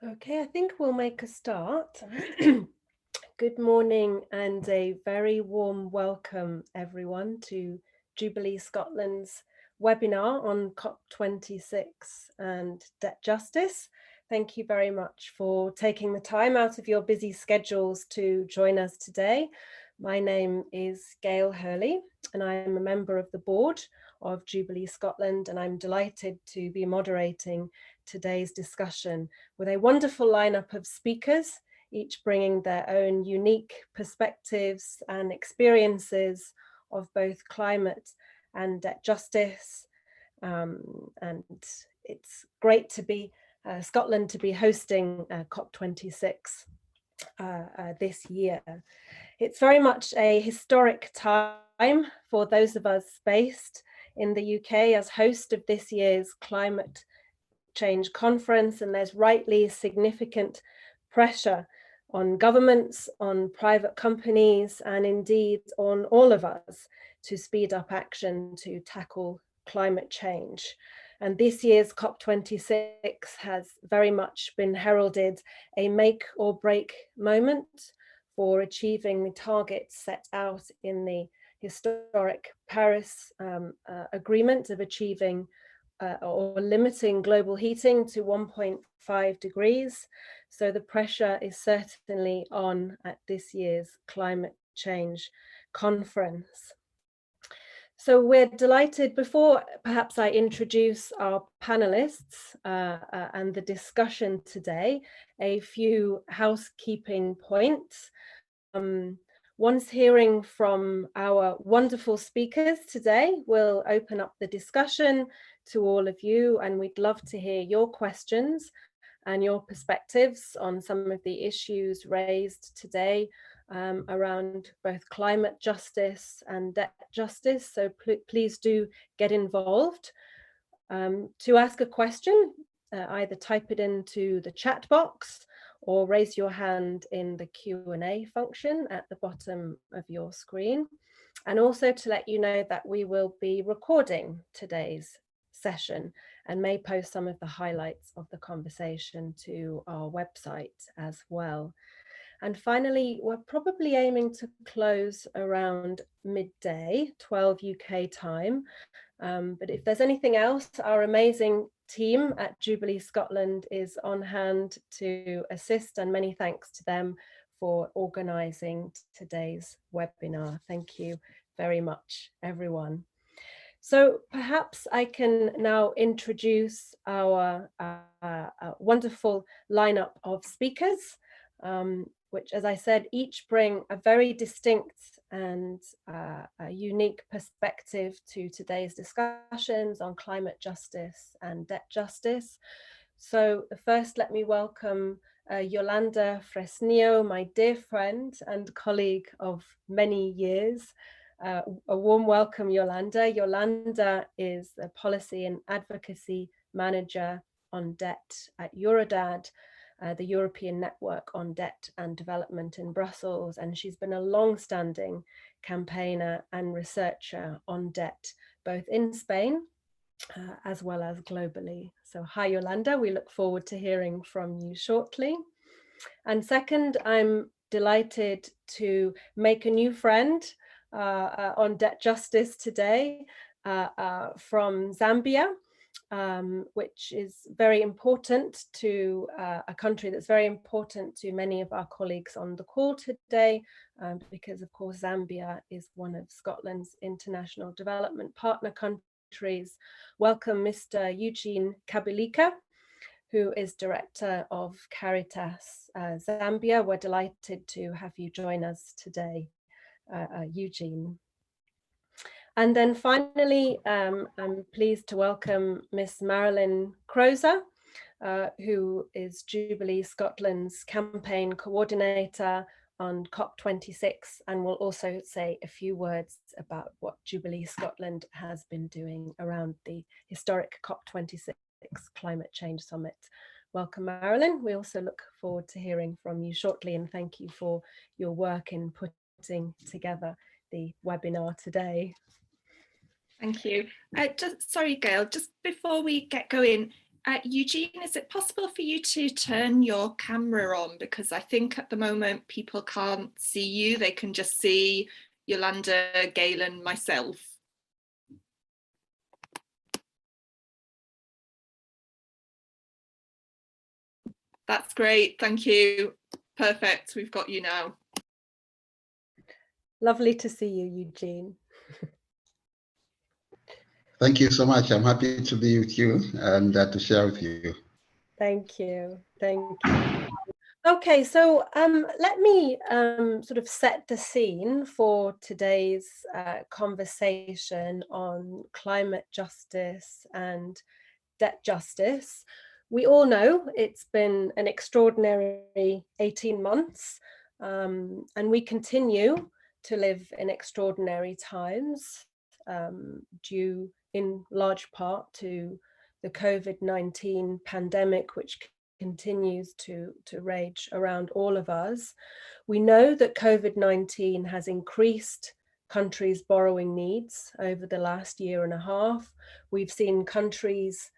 Okay, I think we'll make a start. Good morning and a very warm welcome, everyone, to Jubilee Scotland's webinar on COP26 and debt justice. Thank you very much for taking the time out of your busy schedules to join us today. My name is Gail Hurley, and I am a member of the board of Jubilee Scotland, and I'm delighted to be moderating today's discussion with a wonderful lineup of speakers, each bringing their own unique perspectives and experiences of both climate and debt justice. And it's great to be Scotland to be hosting COP26 this year. It's very much a historic time for those of us based in the UK as host of this year's climate change conference, and there's rightly significant pressure on governments, on private companies, and indeed on all of us to speed up action to tackle climate change. And this year's COP26 has very much been heralded a make or break moment for achieving the targets set out in the historic Paris Agreement of achieving or limiting global heating to 1.5 degrees. So the pressure is certainly on at this year's climate change conference. So we're delighted, before perhaps I introduce our panelists and the discussion today, a few housekeeping points. Once hearing from our wonderful speakers today, we'll open up the discussion to all of you, and we'd love to hear your questions and your perspectives on some of the issues raised today around both climate justice and debt justice. So please do get involved. To ask a question, either type it into the chat box or raise your hand in the Q&A function at the bottom of your screen. And also to let you know that we will be recording today's session and may post some of the highlights of the conversation to our website as well. And finally, we're probably aiming to close around midday, 12 UK time. But if there's anything else, our amazing team at Jubilee Scotland is on hand to assist, and many thanks to them for organising today's webinar. Thank you very much, everyone. So perhaps I can now introduce our wonderful lineup of speakers, which, as I said, each bring a very distinct and a unique perspective to today's discussions on climate justice and debt justice. So first, let me welcome Iolanda Fresnillo, my dear friend and colleague of many years. A warm welcome, Yolanda. Yolanda is a Policy and Advocacy Manager on Debt at EURODAD, the European Network on Debt and Development in Brussels, and she's been a long-standing campaigner and researcher on debt, both in Spain as well as globally. So hi, Yolanda, we look forward to hearing from you shortly. And second, I'm delighted to make a new friend on debt justice today from Zambia, which is very important to a country that's very important to many of our colleagues on the call today, because of course Zambia is one of Scotland's international development partner countries. Welcome, Mr. Eugene Kabilika, who is Director of Caritas Zambia. We're delighted to have you join us today, Eugene. And then finally, I'm pleased to welcome Miss Marilyn Croser, who is Jubilee Scotland's campaign coordinator on COP26, and will also say a few words about what Jubilee Scotland has been doing around the historic COP26 Climate Change Summit. Welcome, Marilyn. We also look forward to hearing from you shortly, and thank you for your work in putting together the webinar today. Thank you. Sorry, Gail, just before we get going, Eugene, is it possible for you to turn your camera on? Because I think at the moment people can't see you, they can just see Yolanda, Gail and myself. That's great, thank you. Perfect, we've got you now. Lovely to see you, Eugene. Thank you so much. I'm happy to be with you and to share with you. Thank you. Thank you. Okay, so let me sort of set the scene for today's conversation on climate justice and debt justice. We all know it's been an extraordinary 18 months, and we continue to live in extraordinary times, due in large part to the COVID-19 pandemic, which continues to rage around all of us. We know that COVID-19 has increased countries' borrowing needs over the last year and a half. We've seen countries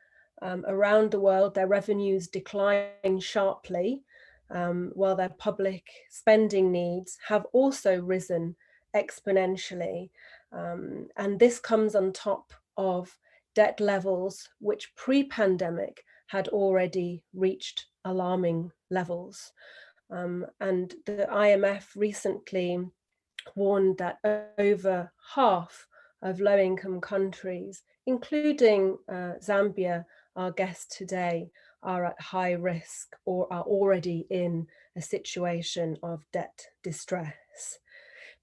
around the world, their revenues decline sharply, while their public spending needs have also risen exponentially. And this comes on top of debt levels which pre-pandemic had already reached alarming levels. And the IMF recently warned that over half of low-income countries, including Zambia, our guest today, are at high risk or are already in a situation of debt distress.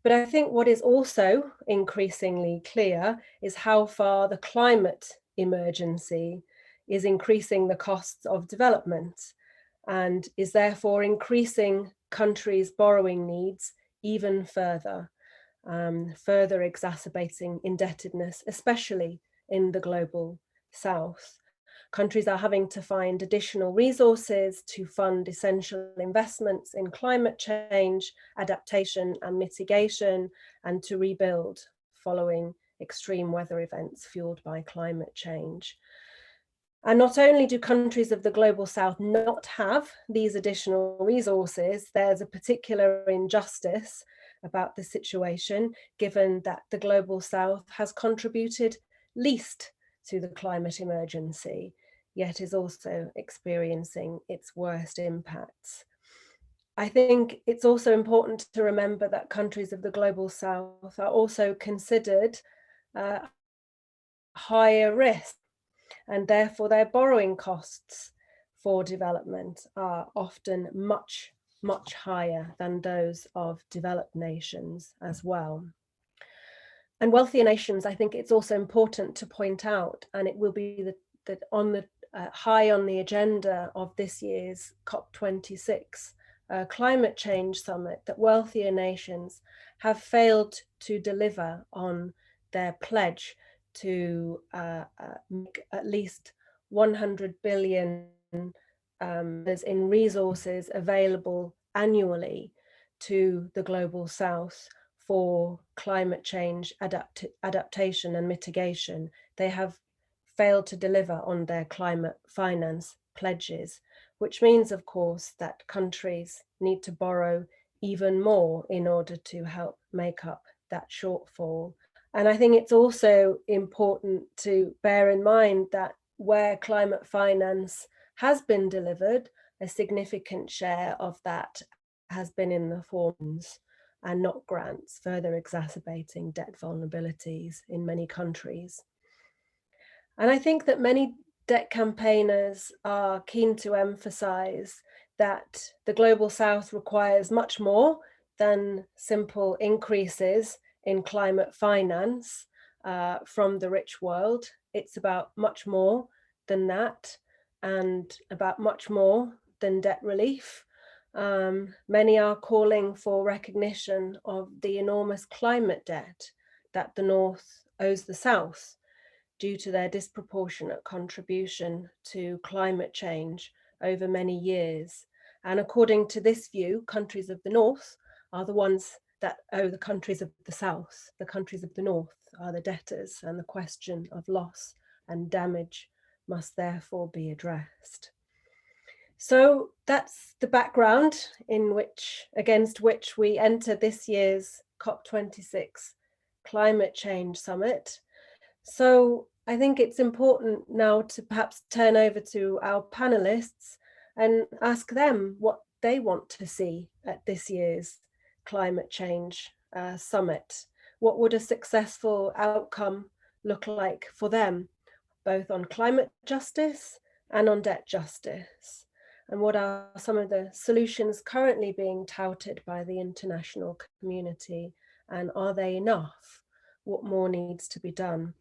But I think what is also increasingly clear is how far the climate emergency is increasing the costs of development and is therefore increasing countries' borrowing needs even further, further exacerbating indebtedness, especially in the global south. Countries are having to find additional resources to fund essential investments in climate change, adaptation and mitigation, and to rebuild following extreme weather events fueled by climate change. And not only do countries of the global south not have these additional resources, there's a particular injustice about the situation, given that the global south has contributed least to the climate emergency, yet is also experiencing its worst impacts. I think it's also important to remember that countries of the global south are also considered higher risk, and therefore their borrowing costs for development are often much, much higher than those of developed nations as well. And wealthier nations, I think it's also important to point out, and it will be high on the agenda of this year's COP26 climate change summit, that wealthier nations have failed to deliver on their pledge to make at least 100 billion in resources available annually to the global south for climate change adaptation and mitigation. They have failed to deliver on their climate finance pledges, which means, of course, that countries need to borrow even more in order to help make up that shortfall. And I think it's also important to bear in mind that where climate finance has been delivered, a significant share of that has been in the forms and not grants, further exacerbating debt vulnerabilities in many countries. And I think that many debt campaigners are keen to emphasize that the global south requires much more than simple increases in climate finance from the rich world. It's about much more than that, and about much more than debt relief. Many are calling for recognition of the enormous climate debt that the North owes the South due to their disproportionate contribution to climate change over many years. And according to this view, countries of the North are the ones that owe the countries of the South. The countries of the North are the debtors, and the question of loss and damage must therefore be addressed. So that's the background against which we enter this year's COP26 Climate Change Summit. So I think it's important now to perhaps turn over to our panelists and ask them what they want to see at this year's Climate Change Summit. What would a successful outcome look like for them, both on climate justice and on debt justice? And what are some of the solutions currently being touted by the international community? And are they enough? What more needs to be done?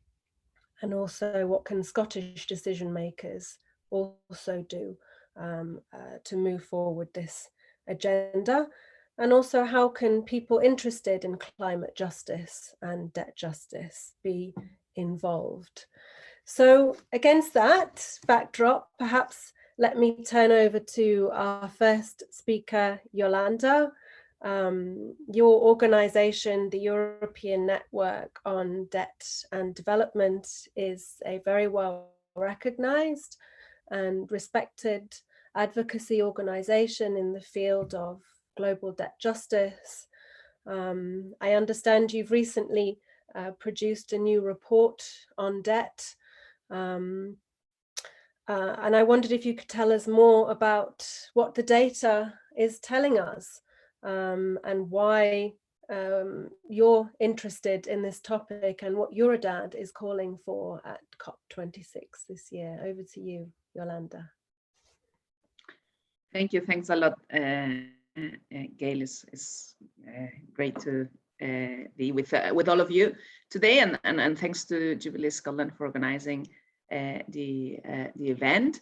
And also, what can Scottish decision makers also do to move forward this agenda? And also, how can people interested in climate justice and debt justice be involved? So against that backdrop, perhaps let me turn over to our first speaker, Yolanda. Your organization, the European Network on Debt and Development, is a very well recognized and respected advocacy organization in the field of global debt justice. I understand you've recently produced a new report on debt. And I wondered if you could tell us more about what the data is telling us and why you're interested in this topic and what EURODAD is calling for at COP26 this year. Over to you, Yolanda. Thank you. Thanks a lot, Gail. It's great to be with all of you today, and thanks to Jubilee Scotland for organizing the event.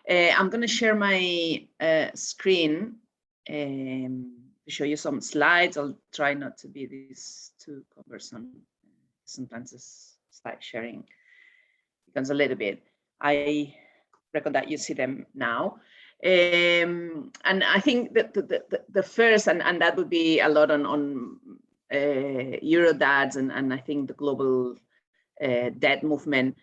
I'm going to share my screen to show you some slides. I'll try not to be this too cumbersome. Sometimes this slide sharing becomes a little bit. I reckon that you see them now. And I think that the first, and that would be a lot on EURODADs and I think the global debt movement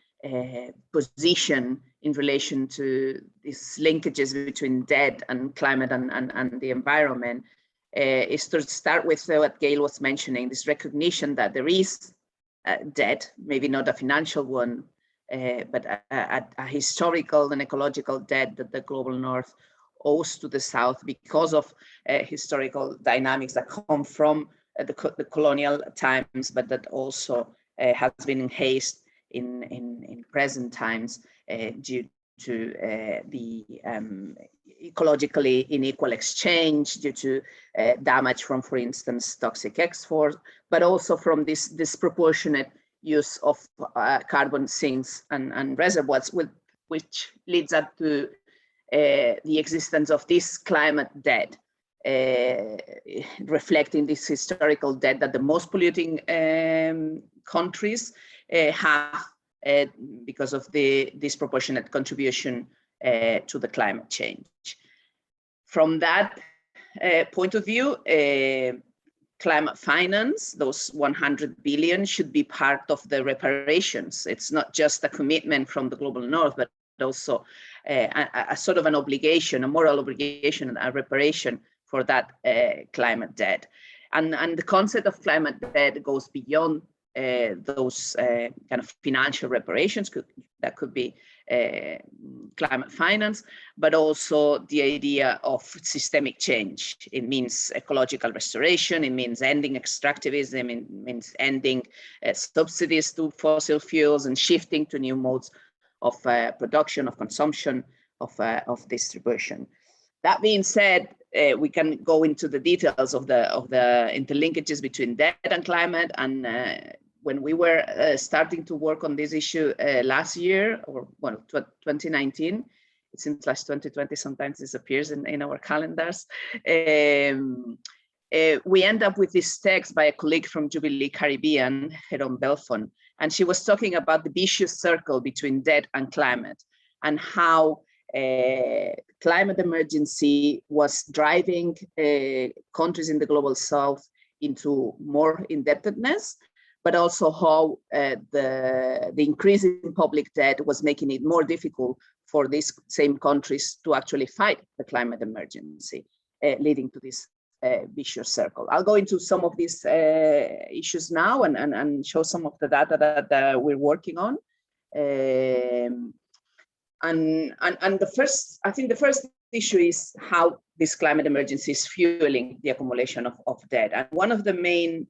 position in relation to these linkages between debt and climate and the environment is to start with what Gail was mentioning, this recognition that there is debt, maybe not a financial one, but a historical and ecological debt that the global north owes to the south because of historical dynamics that come from the colonial times, but that also has been enhanced in present times due to the ecologically unequal exchange, due to damage from, for instance, toxic exports, but also from this disproportionate use of carbon sinks and reservoirs, which leads up to the existence of this climate debt, reflecting this historical debt that the most polluting countries have because of the disproportionate contribution to the climate change. From that point of view, climate finance, those 100 billion should be part of the reparations. It's not just a commitment from the global north, but also a sort of an obligation, a moral obligation, a reparation for that climate debt. And the concept of climate debt goes beyond those kind of financial reparations, that could be climate finance, but also the idea of systemic change. It means ecological restoration, it means ending extractivism, it means ending subsidies to fossil fuels and shifting to new modes of production, of consumption, of distribution. That being said, we can go into the details of the interlinkages between debt and climate. And when we were starting to work on this issue last year, or well, 2019, it seems like 2020 sometimes disappears in our calendars. We end up with this text by a colleague from Jubilee Caribbean, Heron Belfon, and she was talking about the vicious circle between debt and climate, and how climate emergency was driving countries in the global south into more indebtedness, but also how the increase in public debt was making it more difficult for these same countries to actually fight the climate emergency, leading to this vicious circle. I'll go into some of these issues now and show some of the data that we're working on. And the first issue is how this climate emergency is fueling the accumulation of debt. And one of the main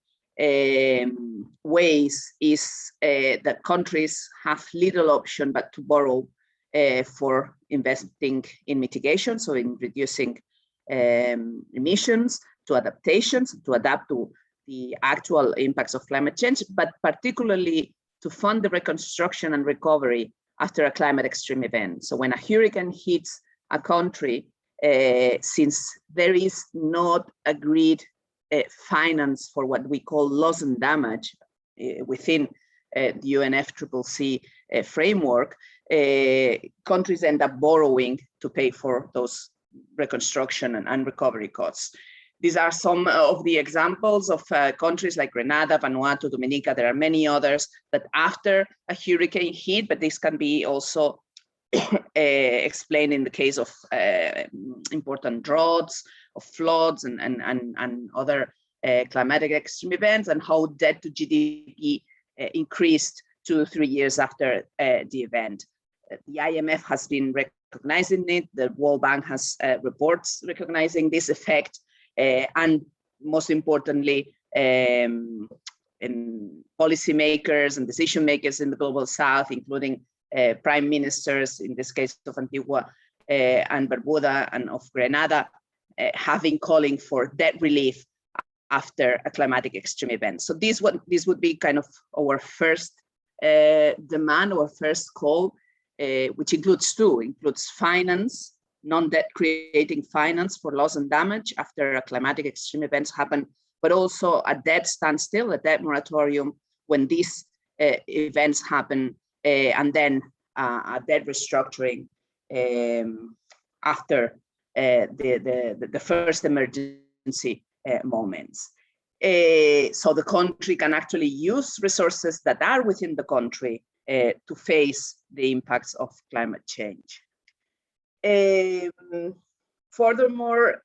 ways is that countries have little option but to borrow for investing in mitigation, so in reducing emissions, to adaptations, to adapt to the actual impacts of climate change, but particularly to fund the reconstruction and recovery after a climate extreme event. So when a hurricane hits a country, since there is not agreed finance for what we call loss and damage within the UNFCCC framework, countries end up borrowing to pay for those reconstruction and recovery costs. These are some of the examples of countries like Grenada, Vanuatu, Dominica. There are many others that after a hurricane hit, but this can be also explained in the case of important droughts, of floods and other climatic extreme events, and how debt to GDP increased 2 or 3 years after the event. The IMF has been recognizing it. The World Bank has reports recognizing this effect. And most importantly, in policymakers and decision makers in the global south, including prime ministers, in this case of Antigua and Barbuda and of Grenada, have been calling for debt relief after a climatic extreme event. So this would be kind of our first demand, our first call, which includes finance, non-debt creating finance for loss and damage after a climatic extreme events happen, but also a debt standstill, a debt moratorium when these events happen, and then a debt restructuring after the first emergency moments. So the country can actually use resources that are within the country to face the impacts of climate change. Furthermore,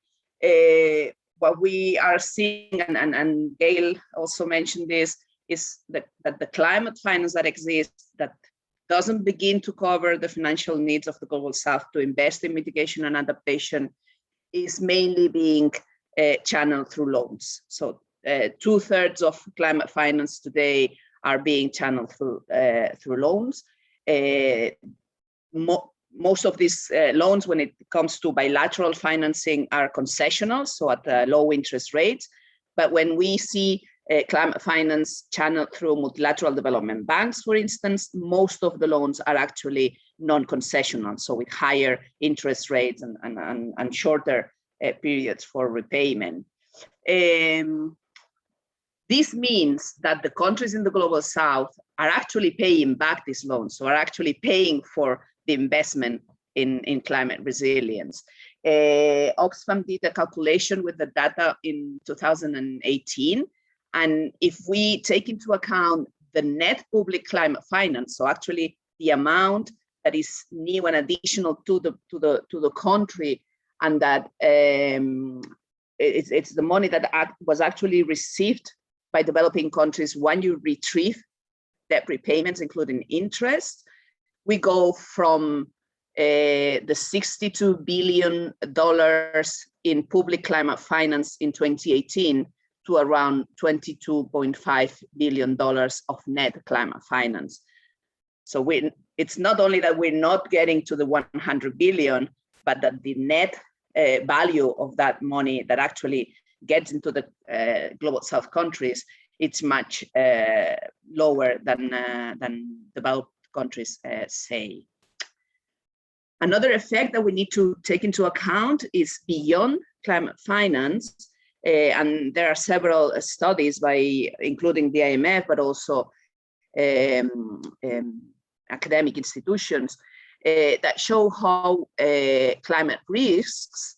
what we are seeing, and Gail also mentioned this, is that the climate finance that exists that doesn't begin to cover the financial needs of the global south to invest in mitigation and adaptation is mainly being channeled through loans. So 2/3 of climate finance today are being channeled through loans. Most of these loans, when it comes to bilateral financing, are concessional, so at low interest rates. But when we see climate finance channeled through multilateral development banks, for instance, most of the loans are actually non-concessional, so with higher interest rates and shorter periods for repayment. This means that the countries in the global south are actually paying back these loans, so are actually paying for the investment in climate resilience. Oxfam did a calculation with the data in 2018. And if we take into account the net public climate finance, so actually the amount that is new and additional to the country, and that it's the money that was actually received by developing countries when you retrieve debt repayments, including interest, we go from the $62 billion in public climate finance in 2018 to around $22.5 billion of net climate finance. So it's not only that we're not getting to the 100 billion, but that the net value of that money that actually gets into the global south countries, it's much lower than developed countries say. Another effect that we need to take into account is beyond climate finance, and there are several studies including the IMF, but also academic institutions that show how climate risks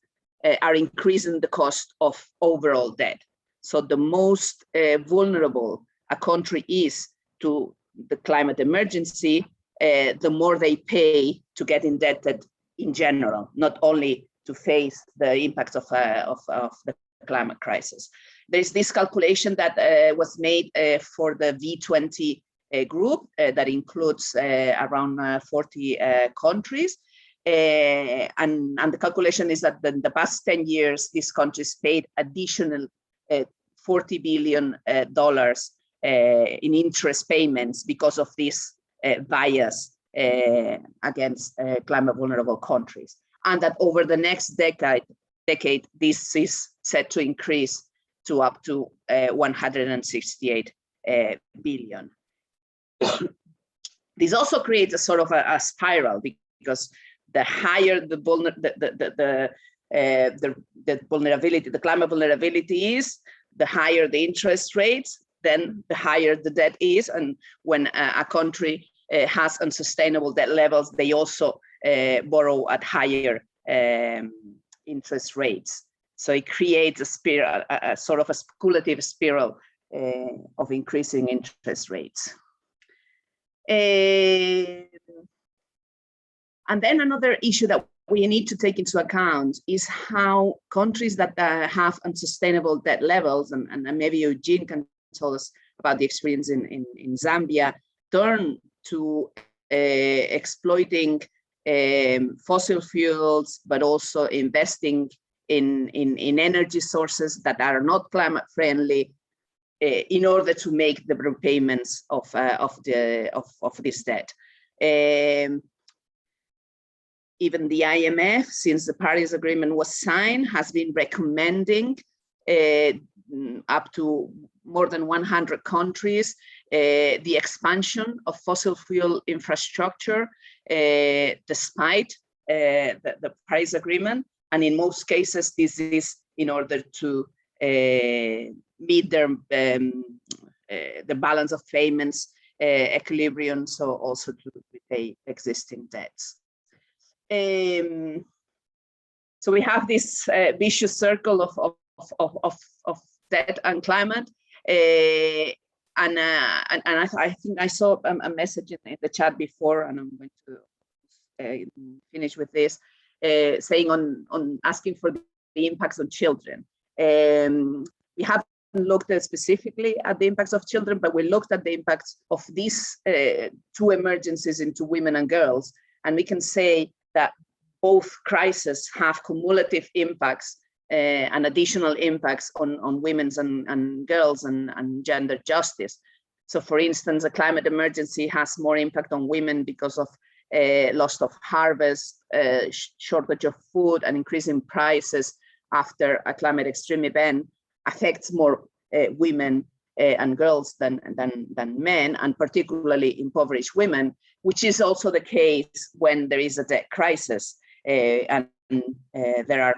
are increasing the cost of overall debt. So the most vulnerable a country is to the climate emergency, the more they pay to get indebted in general, not only to face the impacts of the climate crisis. There's this calculation that was made for the V20 group that includes around 40 countries. And the calculation is that in the past 10 years, these countries paid additional $40 billion in interest payments because of this bias against climate vulnerable countries. And that over the next decade, this is set to increase to up to 168 billion. This also creates a sort of a spiral, because the higher the vulnerability, the climate vulnerability is, the higher the interest rates, then the higher the debt is. And when a country has unsustainable debt levels, they also borrow at higher interest rates. So it creates a spiral, a sort of a speculative spiral of increasing interest rates. And then another issue that we need to take into account is how countries that have unsustainable debt levels, and maybe Eugene can tell us about the experience in Zambia, turn to exploiting fossil fuels, but also investing in energy sources that are not climate friendly, in order to make the repayments of this debt. Even the IMF, since the Paris Agreement was signed, has been recommending up to more than 100 countries the expansion of fossil fuel infrastructure, despite the Paris Agreement. And in most cases, this is in order to meet their the balance of payments equilibrium, so also to repay existing debts. So we have this vicious circle of debt and climate, and I think I saw a message in the chat before, and I'm going to finish with this, saying on asking for the impacts on children. We haven't looked specifically at the impacts of children, but we looked at the impacts of these two emergencies into women and girls, and we can say that both crises have cumulative impacts and additional impacts on women's and girls and gender justice. So for instance, a climate emergency has more impact on women because of loss of harvest, shortage of food, and increasing prices after a climate extreme event affects more women and girls than men, and particularly impoverished women, which is also the case when there is a debt crisis and there are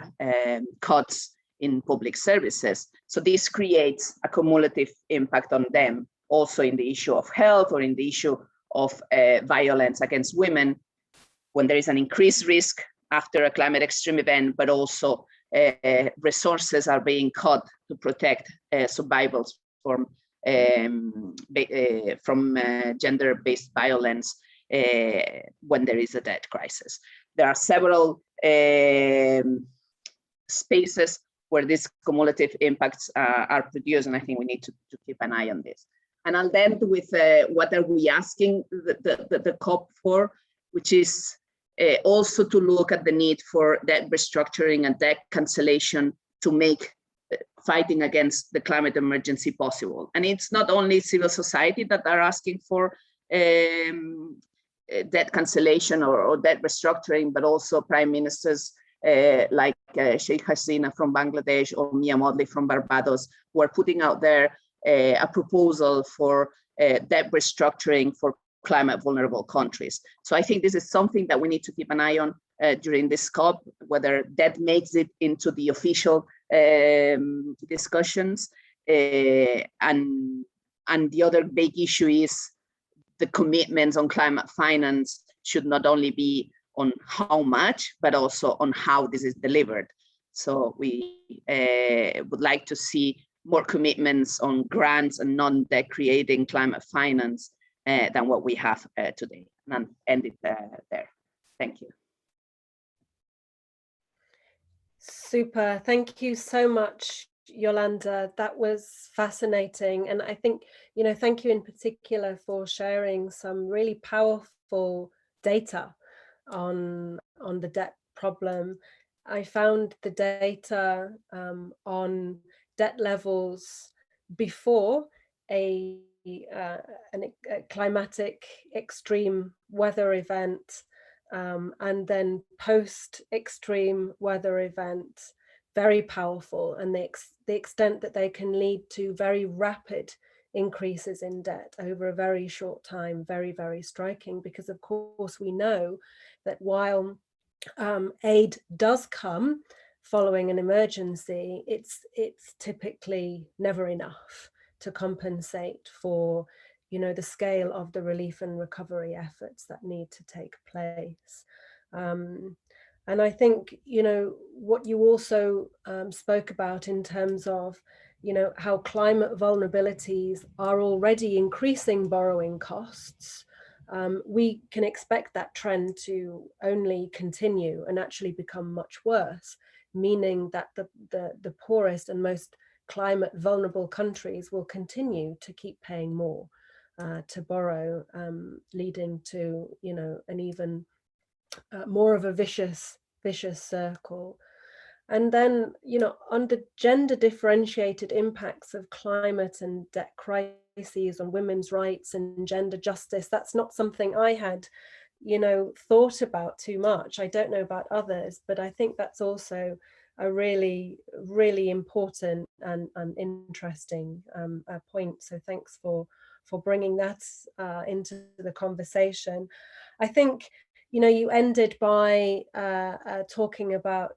cuts in public services. So this creates a cumulative impact on them, also in the issue of health or in the issue of violence against women, when there is an increased risk after a climate extreme event, but also resources are being cut to protect survivors from gender-based violence when there is a debt crisis. There are several spaces where these cumulative impacts are produced, and I think we need to keep an eye on this. And I'll end with what are we asking the COP for, which is also to look at the need for debt restructuring and debt cancellation to make fighting against the climate emergency possible. And it's not only civil society that are asking for debt cancellation or debt restructuring, but also prime ministers like Sheikh Hasina from Bangladesh or Mia Mottley from Barbados, who are putting out there a proposal for debt restructuring for climate vulnerable countries. So I think this is something that we need to keep an eye on during this COP, whether that makes it into the official discussions. And the other big issue is the commitments on climate finance should not only be on how much, but also on how this is delivered. So we would like to see more commitments on grants and non-debt creating climate finance than what we have today. And I'll end it there. Thank you. Super. Thank you so much, Yolanda. That was fascinating. And I think, thank you in particular for sharing some really powerful data on the debt problem. I found the data on debt levels before a climatic extreme weather event and then post-extreme weather event, very powerful, and the extent that they can lead to very rapid increases in debt over a very short time, very, very striking, because of course we know that while aid does come following an emergency, it's typically never enough to compensate for the scale of the relief and recovery efforts that need to take place. And I think, what you also spoke about in terms of, how climate vulnerabilities are already increasing borrowing costs, we can expect that trend to only continue and actually become much worse, meaning that the poorest and most climate vulnerable countries will continue to keep paying more to borrow, leading to an even more of a vicious circle. And then on the gender differentiated impacts of climate and debt crises on women's rights and gender justice, that's not something I had thought about too much. I don't know about others, but I think that's also a really, really important and interesting point. So thanks for bringing that into the conversation. I think, you ended by talking about,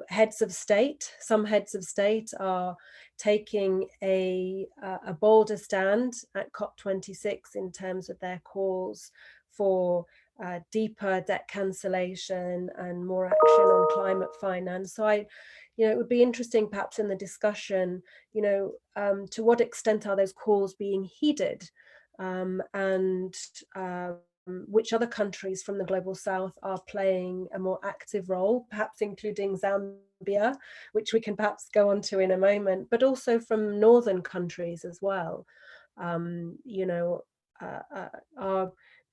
heads of state. Some heads of state are taking a bolder stand at COP26 in terms of their calls for deeper debt cancellation and more action on climate finance. So it would be interesting perhaps in the discussion, to what extent are those calls being heeded, and which other countries from the global south are playing a more active role, perhaps including Zambia, which we can perhaps go on to in a moment, but also from northern countries as well. Are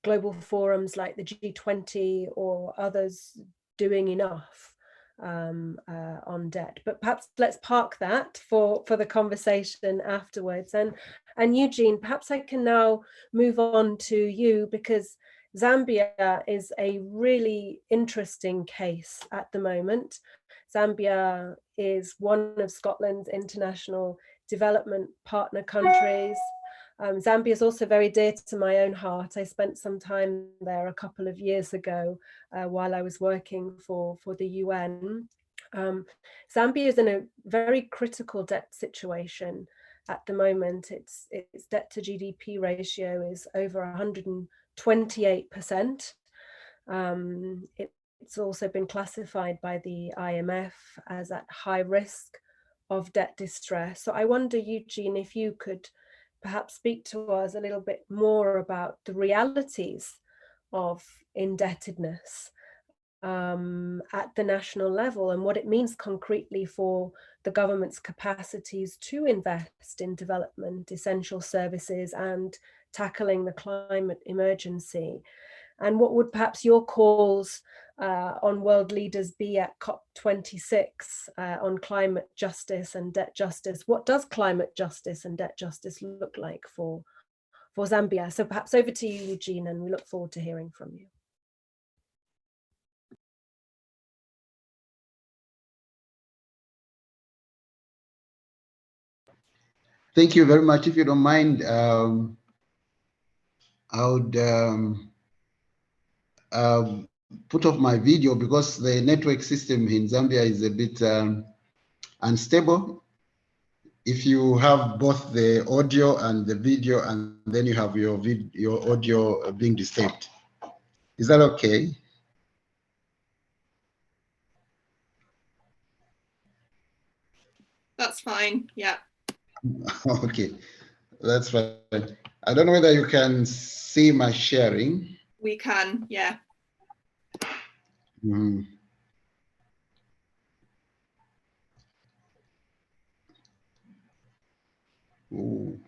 global forums like the G20 or others doing enough on debt? But perhaps let's park that for the conversation afterwards. And Eugene, perhaps I can now move on to you, because Zambia is a really interesting case at the moment. Zambia is one of Scotland's international development partner countries. Zambia is also very dear to my own heart. I spent some time there a couple of years ago while I was working for the UN. Zambia is in a very critical debt situation at the moment. Its debt to GDP ratio is over 128%. It's also been classified by the IMF as at high risk of debt distress. So I wonder, Eugene, if you could perhaps speak to us a little bit more about the realities of indebtedness at the national level and what it means concretely for the government's capacities to invest in development, essential services, and tackling the climate emergency. And what would perhaps your calls on world leaders be at COP26 on climate justice and debt justice? What does climate justice and debt justice look like for Zambia? So perhaps over to you, Eugene, and we look forward to hearing from you. Thank you very much. If you don't mind, I would put off my video because the network system in Zambia is a bit unstable. If you have both the audio and the video, and then you have your audio being disturbed. Is that okay? That's fine, yeah. Okay, that's fine. I don't know whether you can see my sharing. We can, yeah. Mm. Ooh.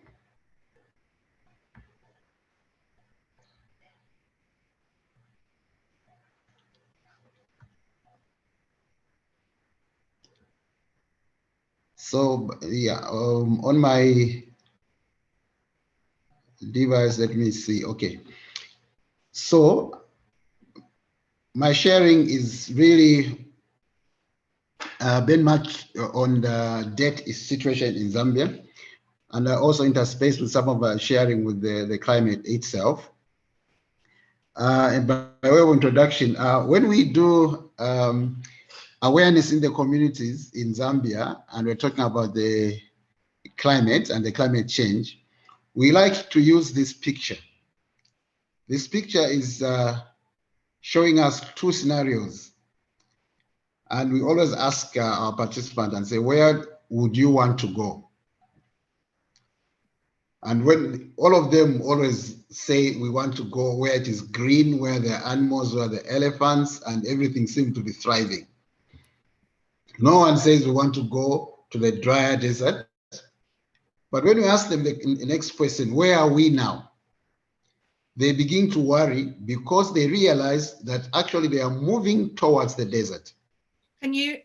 So yeah, on my device, let me see. Okay, so my sharing is really been much on the debt situation in Zambia, and I also interspace with some of our sharing with the climate itself. And by way of introduction, when we do awareness in the communities in Zambia, and we're talking about the climate and the climate change, we like to use this picture. This picture is showing us two scenarios. And we always ask our participants and say, where would you want to go? And when all of them always say we want to go where it is green, where the animals, where the elephants, and everything seems to be thriving. No one says we want to go to the drier desert. But when we ask them the next question, where are we now? They begin to worry because they realize that actually they are moving towards the desert. Can you,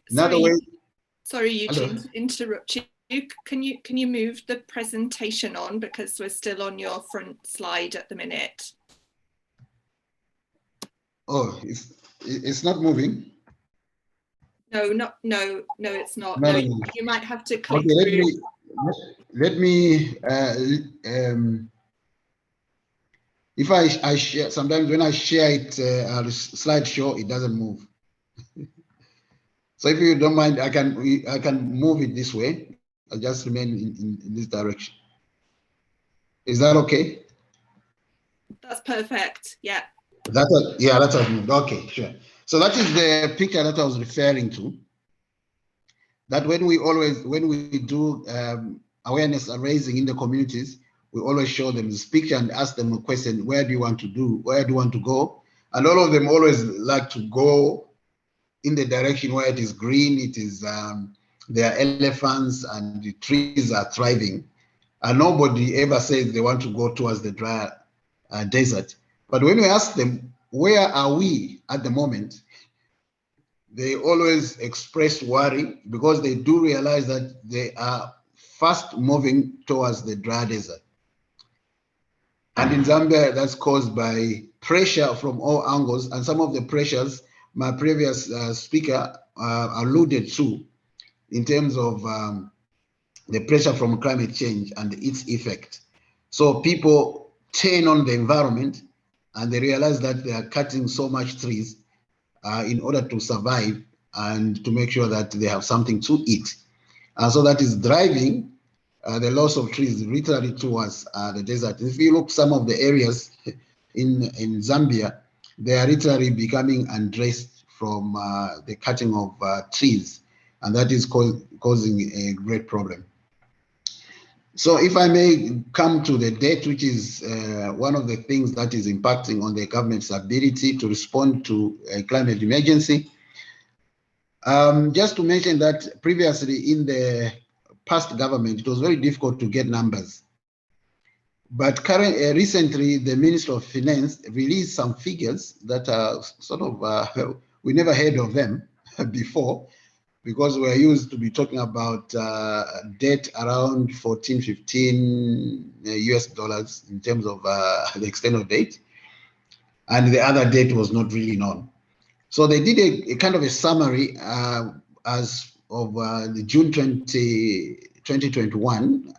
sorry, Eugene, to interrupt you. Can you move the presentation on, because we're still on your front slide at the minute? Oh, it's not moving. No, it's not. No. You might have to click okay, through. Let me if I share, sometimes when I share it, slideshow, it doesn't move. So if you don't mind, I can move it this way. I'll just remain in this direction. Is that okay? That's perfect. Yeah. That's moved. Okay, sure. So that is the picture that I was referring to. That when we do awareness raising in the communities, we always show them this picture and ask them a question: where do you want to do? Where do you want to go? And all of them always like to go in the direction where it is green. It is there are elephants and the trees are thriving, and nobody ever says they want to go towards the dry desert. But when we ask them, where are we at the moment, they always express worry because they do realize that they are fast moving towards the dry desert. And in Zambia, that's caused by pressure from all angles, and some of the pressures my previous speaker alluded to in terms of the pressure from climate change and its effect. So people turn on the environment and they realize that they are cutting so much trees in order to survive and to make sure that they have something to eat. So that is driving the loss of trees literally towards the desert. If you look some of the areas in Zambia, they are literally becoming undressed from the cutting of trees, and that is causing a great problem. So if I may come to the debt, which is one of the things that is impacting on the government's ability to respond to a climate emergency. Just to mention that previously in the past government, it was very difficult to get numbers. But recently, the Minister of Finance released some figures that are sort of, we never heard of them before, because we're used to be talking about debt around 14, 15 US dollars in terms of the external debt. And the other debt was not really known. So they did a kind of a summary as of the June 2021,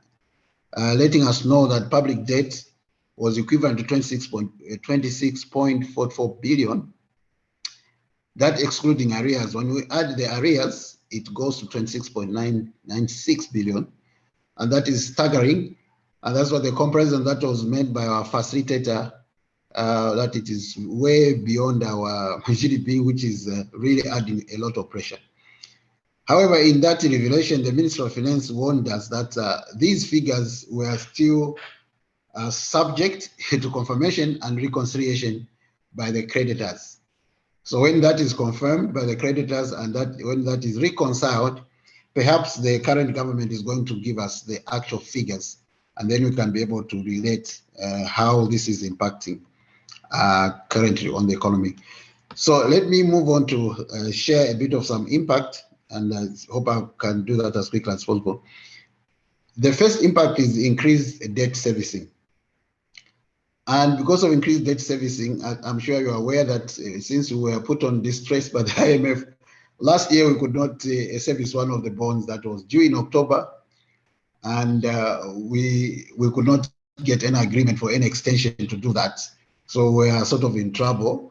letting us know that public debt was equivalent to 26.44 billion. That excluding arrears. When we add the arrears, it goes to 26.996 billion. And that is staggering. And that's what the comparison that was made by our facilitator, that it is way beyond our GDP, which is really adding a lot of pressure. However, in that revelation, the Minister of Finance warned us that these figures were still subject to confirmation and reconciliation by the creditors. So when that is confirmed by the creditors and when that is reconciled, perhaps the current government is going to give us the actual figures, and then we can be able to relate how this is impacting currently on the economy. So let me move on to share a bit of some impact, and I hope I can do that as quickly as possible. The first impact is increased debt servicing. And because of increased debt servicing, I'm sure you're aware that since we were put on distress by the IMF, last year we could not service one of the bonds that was due in October, and we could not get any agreement for any extension to do that. So we are sort of in trouble.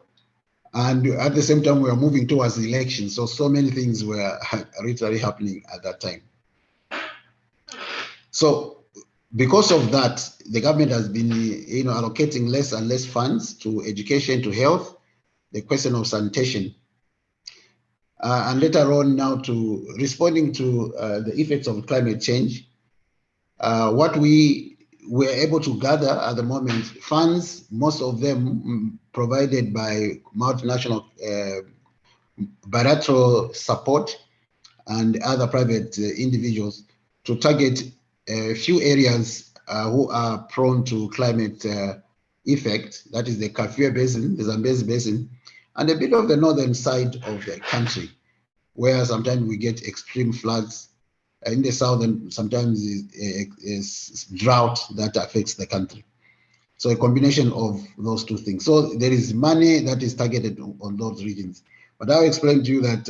And at the same time, we are moving towards the election. So many things were literally happening at that time. So because of that, the government has been allocating less and less funds to education, to health, the question of sanitation. And later on now to responding to the effects of climate change, what we were able to gather at the moment, funds, most of them provided by multinational bilateral support and other private individuals to target a few areas who are prone to climate effect, that is the Kafue Basin, the Zambezi Basin, and a bit of the northern side of the country, where sometimes we get extreme floods. In the southern, sometimes is drought that affects the country. So a combination of those two things. So there is money that is targeted on those regions. But I'll explain to you that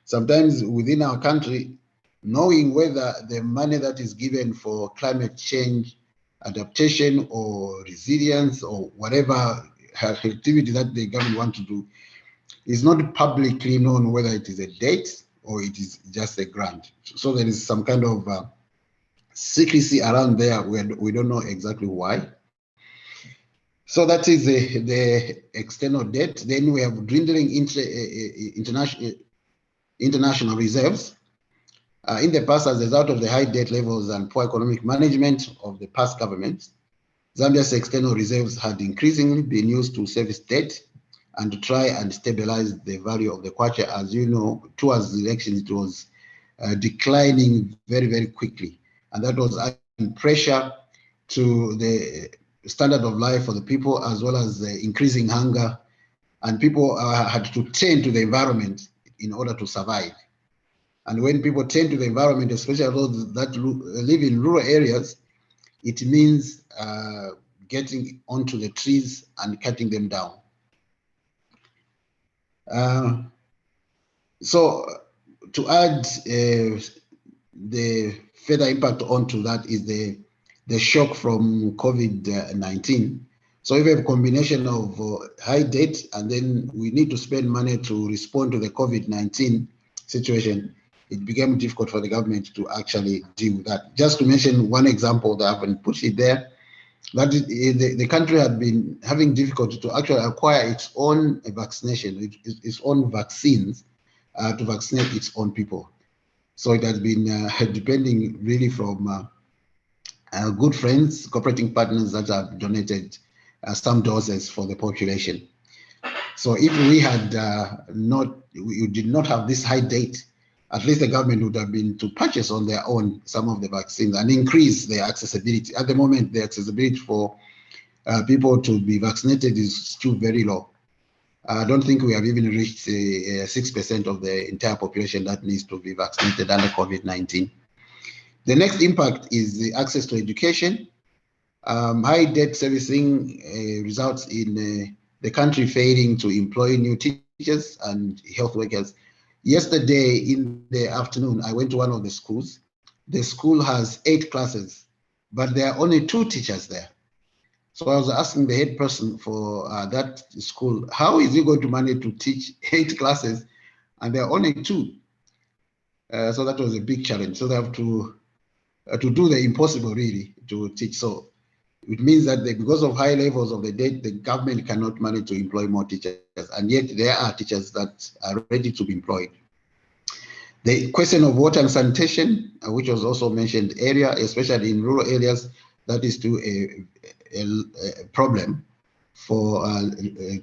sometimes within our country, knowing whether the money that is given for climate change adaptation or resilience or whatever activity that the government want to do is not publicly known, whether it is a debt or it is just a grant. So there is some kind of secrecy around there where we don't know exactly why. So that is the external debt. Then we have dwindling international reserves. In the past, as a result of the high debt levels and poor economic management of the past governments, Zambia's external reserves had increasingly been used to service debt and to try and stabilize the value of the kwacha. As you know, towards the elections, it was declining very, very quickly. And that was adding pressure to the standard of life for the people, as well as the increasing hunger. And people had to turn to the environment in order to survive. And when people turn to the environment, especially those that live in rural areas, it means getting onto the trees and cutting them down. So to add the further impact onto that is the shock from COVID-19. So if we have a combination of high debt and then we need to spend money to respond to the COVID-19 situation, it became difficult for the government to actually deal with that. Just to mention one example that I haven't put it there, that the country had been having difficulty to actually acquire its own vaccination, its own vaccines to vaccinate its own people. So it has been depending really from good friends, cooperating partners that have donated some doses for the population. So if we had we did not have this high date, at least the government would have been to purchase on their own some of the vaccines and increase their accessibility. At the moment, the accessibility for people to be vaccinated is still very low. I don't think we have even reached 6% of the entire population that needs to be vaccinated under COVID-19. The next impact is the access to education. High debt servicing results in the country failing to employ new teachers and health workers. Yesterday in the afternoon, I went to one of the schools. The school has 8 classes, but there are only 2 teachers there. So I was asking the head person for that school, how is he going to manage to teach 8 classes and there are only 2? So that was a big challenge. So they have to do the impossible really to teach. So it means that because of high levels of the debt, the government cannot manage to employ more teachers, and yet there are teachers that are ready to be employed. The question of water and sanitation, which was also mentioned earlier, especially in rural areas, that is still a problem for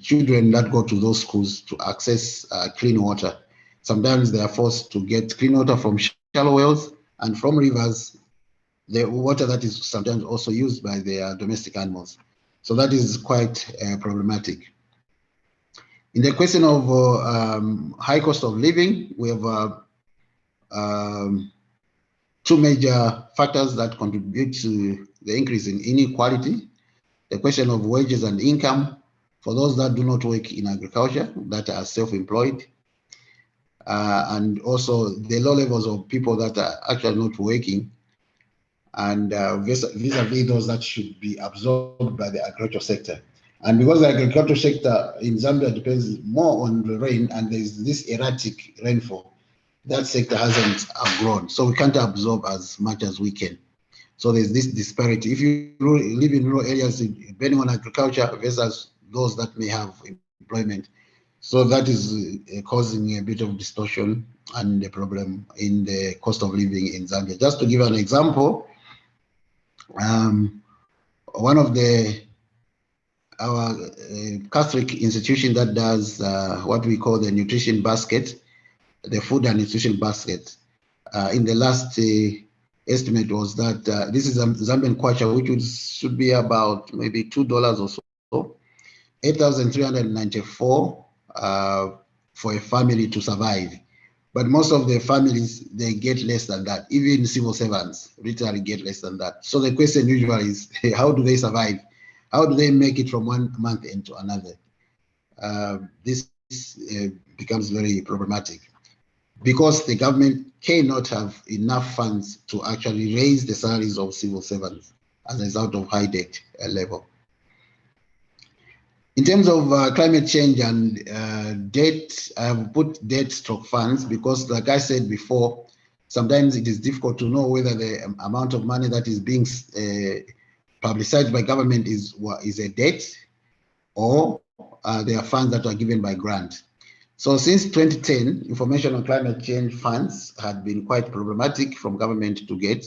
children that go to those schools to access clean water. Sometimes they are forced to get clean water from shallow wells and from rivers, the water that is sometimes also used by their domestic animals. So that is quite problematic. In the question of high cost of living, we have two major factors that contribute to the increase in inequality. The question of wages and income for those that do not work in agriculture, that are self-employed, and also the low levels of people that are actually not working, and vis-a-vis those that should be absorbed by the agricultural sector. And because the agricultural sector in Zambia depends more on the rain, and there's this erratic rainfall, that sector hasn't grown. So we can't absorb as much as we can. So there's this disparity. If you live in rural areas depending on agriculture versus those that may have employment. So that is causing a bit of distortion and a problem in the cost of living in Zambia. Just to give an example, one of our Catholic institution that does what we call the nutrition basket, the food and nutrition basket, in the last estimate was that this is Zambian kwacha, which should be about maybe $2 or so, 8,394 for a family to survive. But most of the families, they get less than that. Even civil servants literally get less than that. So the question usually is, how do they survive? How do they make it from one month into another? This becomes very problematic because the government cannot have enough funds to actually raise the salaries of civil servants as a result of high debt level. In terms of climate change and debt, I have put debt stroke funds because, like I said before, sometimes it is difficult to know whether the amount of money that is being publicized by government is a debt or there are funds that are given by grant. So since 2010, information on climate change funds had been quite problematic from government to get.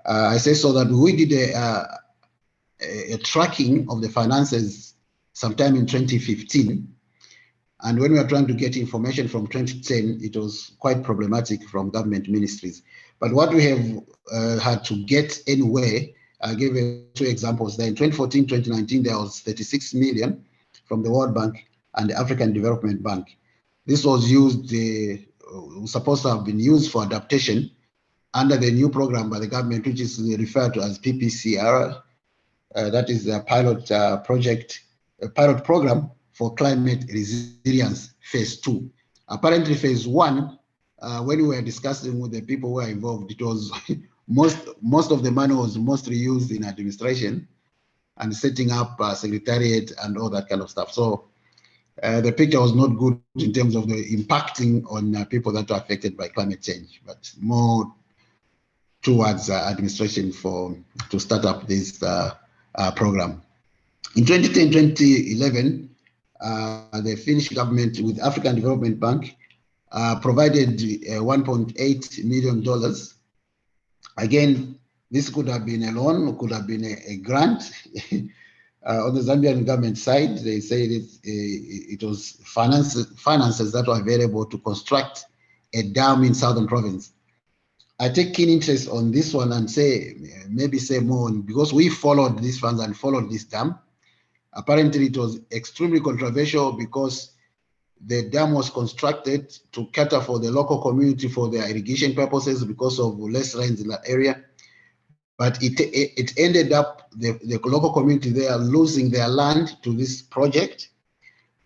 I say so that we did a tracking of the finances sometime in 2015. And when we were trying to get information from 2010, it was quite problematic from government ministries. But what we have had to get anyway, I gave two examples there. In 2014, 2019, there was 36 million from the World Bank and the African Development Bank. This was used, was supposed to have been used for adaptation under the new program by the government, which is referred to as PPCR. That is a pilot project, a pilot program for climate resilience, phase 2. Apparently phase 1, when we were discussing with the people who were involved, it was most of the money was mostly used in administration and setting up secretariat and all that kind of stuff. So the picture was not good in terms of the impacting on people that are affected by climate change, but more towards administration to start up this program. In 2010, 2011, the Finnish government with African Development Bank provided $1.8 million. Again, this could have been a loan, could have been a grant. On the Zambian government side, they say that it was finances that were available to construct a dam in Southern Province. I take keen interest on this one and maybe say more because we followed these funds and followed this dam. Apparently, it was extremely controversial because the dam was constructed to cater for the local community for their irrigation purposes because of less rains in that area. But it ended up the local community there losing their land to this project.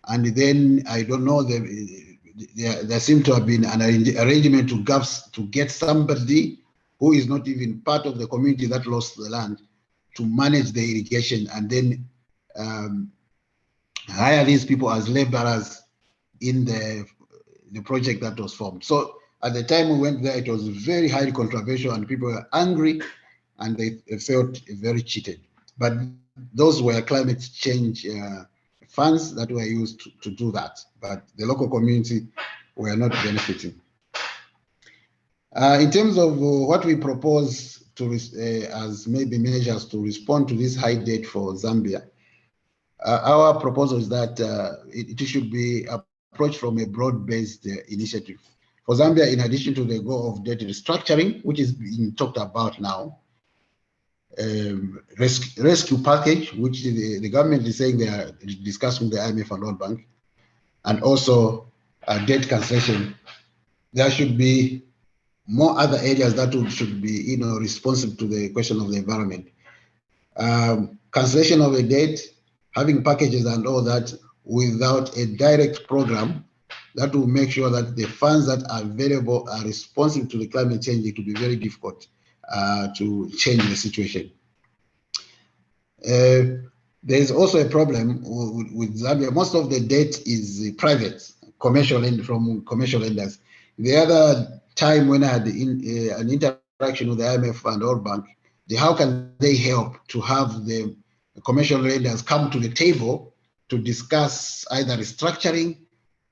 And then I don't know, there seemed to have been an arrangement to get somebody who is not even part of the community that lost the land to manage the irrigation and then hire these people as laborers in the project that was formed. So at the time we went there, it was very highly controversial and people were angry and they felt very cheated. But those were climate change funds that were used to do that. But the local community were not benefiting. In terms of what we propose to as maybe measures to respond to this high debt for Zambia, our proposal is that it should be approached from a broad-based initiative. For Zambia, in addition to the goal of debt restructuring, which is being talked about now, rescue package, which the government is saying they are discussing with the IMF and World Bank, and also debt cancellation. There should be more other areas that should be, responsive to the question of the environment. Cancellation of the debt, having packages and all that without a direct program that will make sure that the funds that are available are responsive to the climate change. It will be very difficult to change the situation. There is also a problem with Zambia. Most of the debt is private, from commercial lenders. The other time when I had an interaction with the IMF and World Bank, how can they help to have the commercial lenders come to the table to discuss either restructuring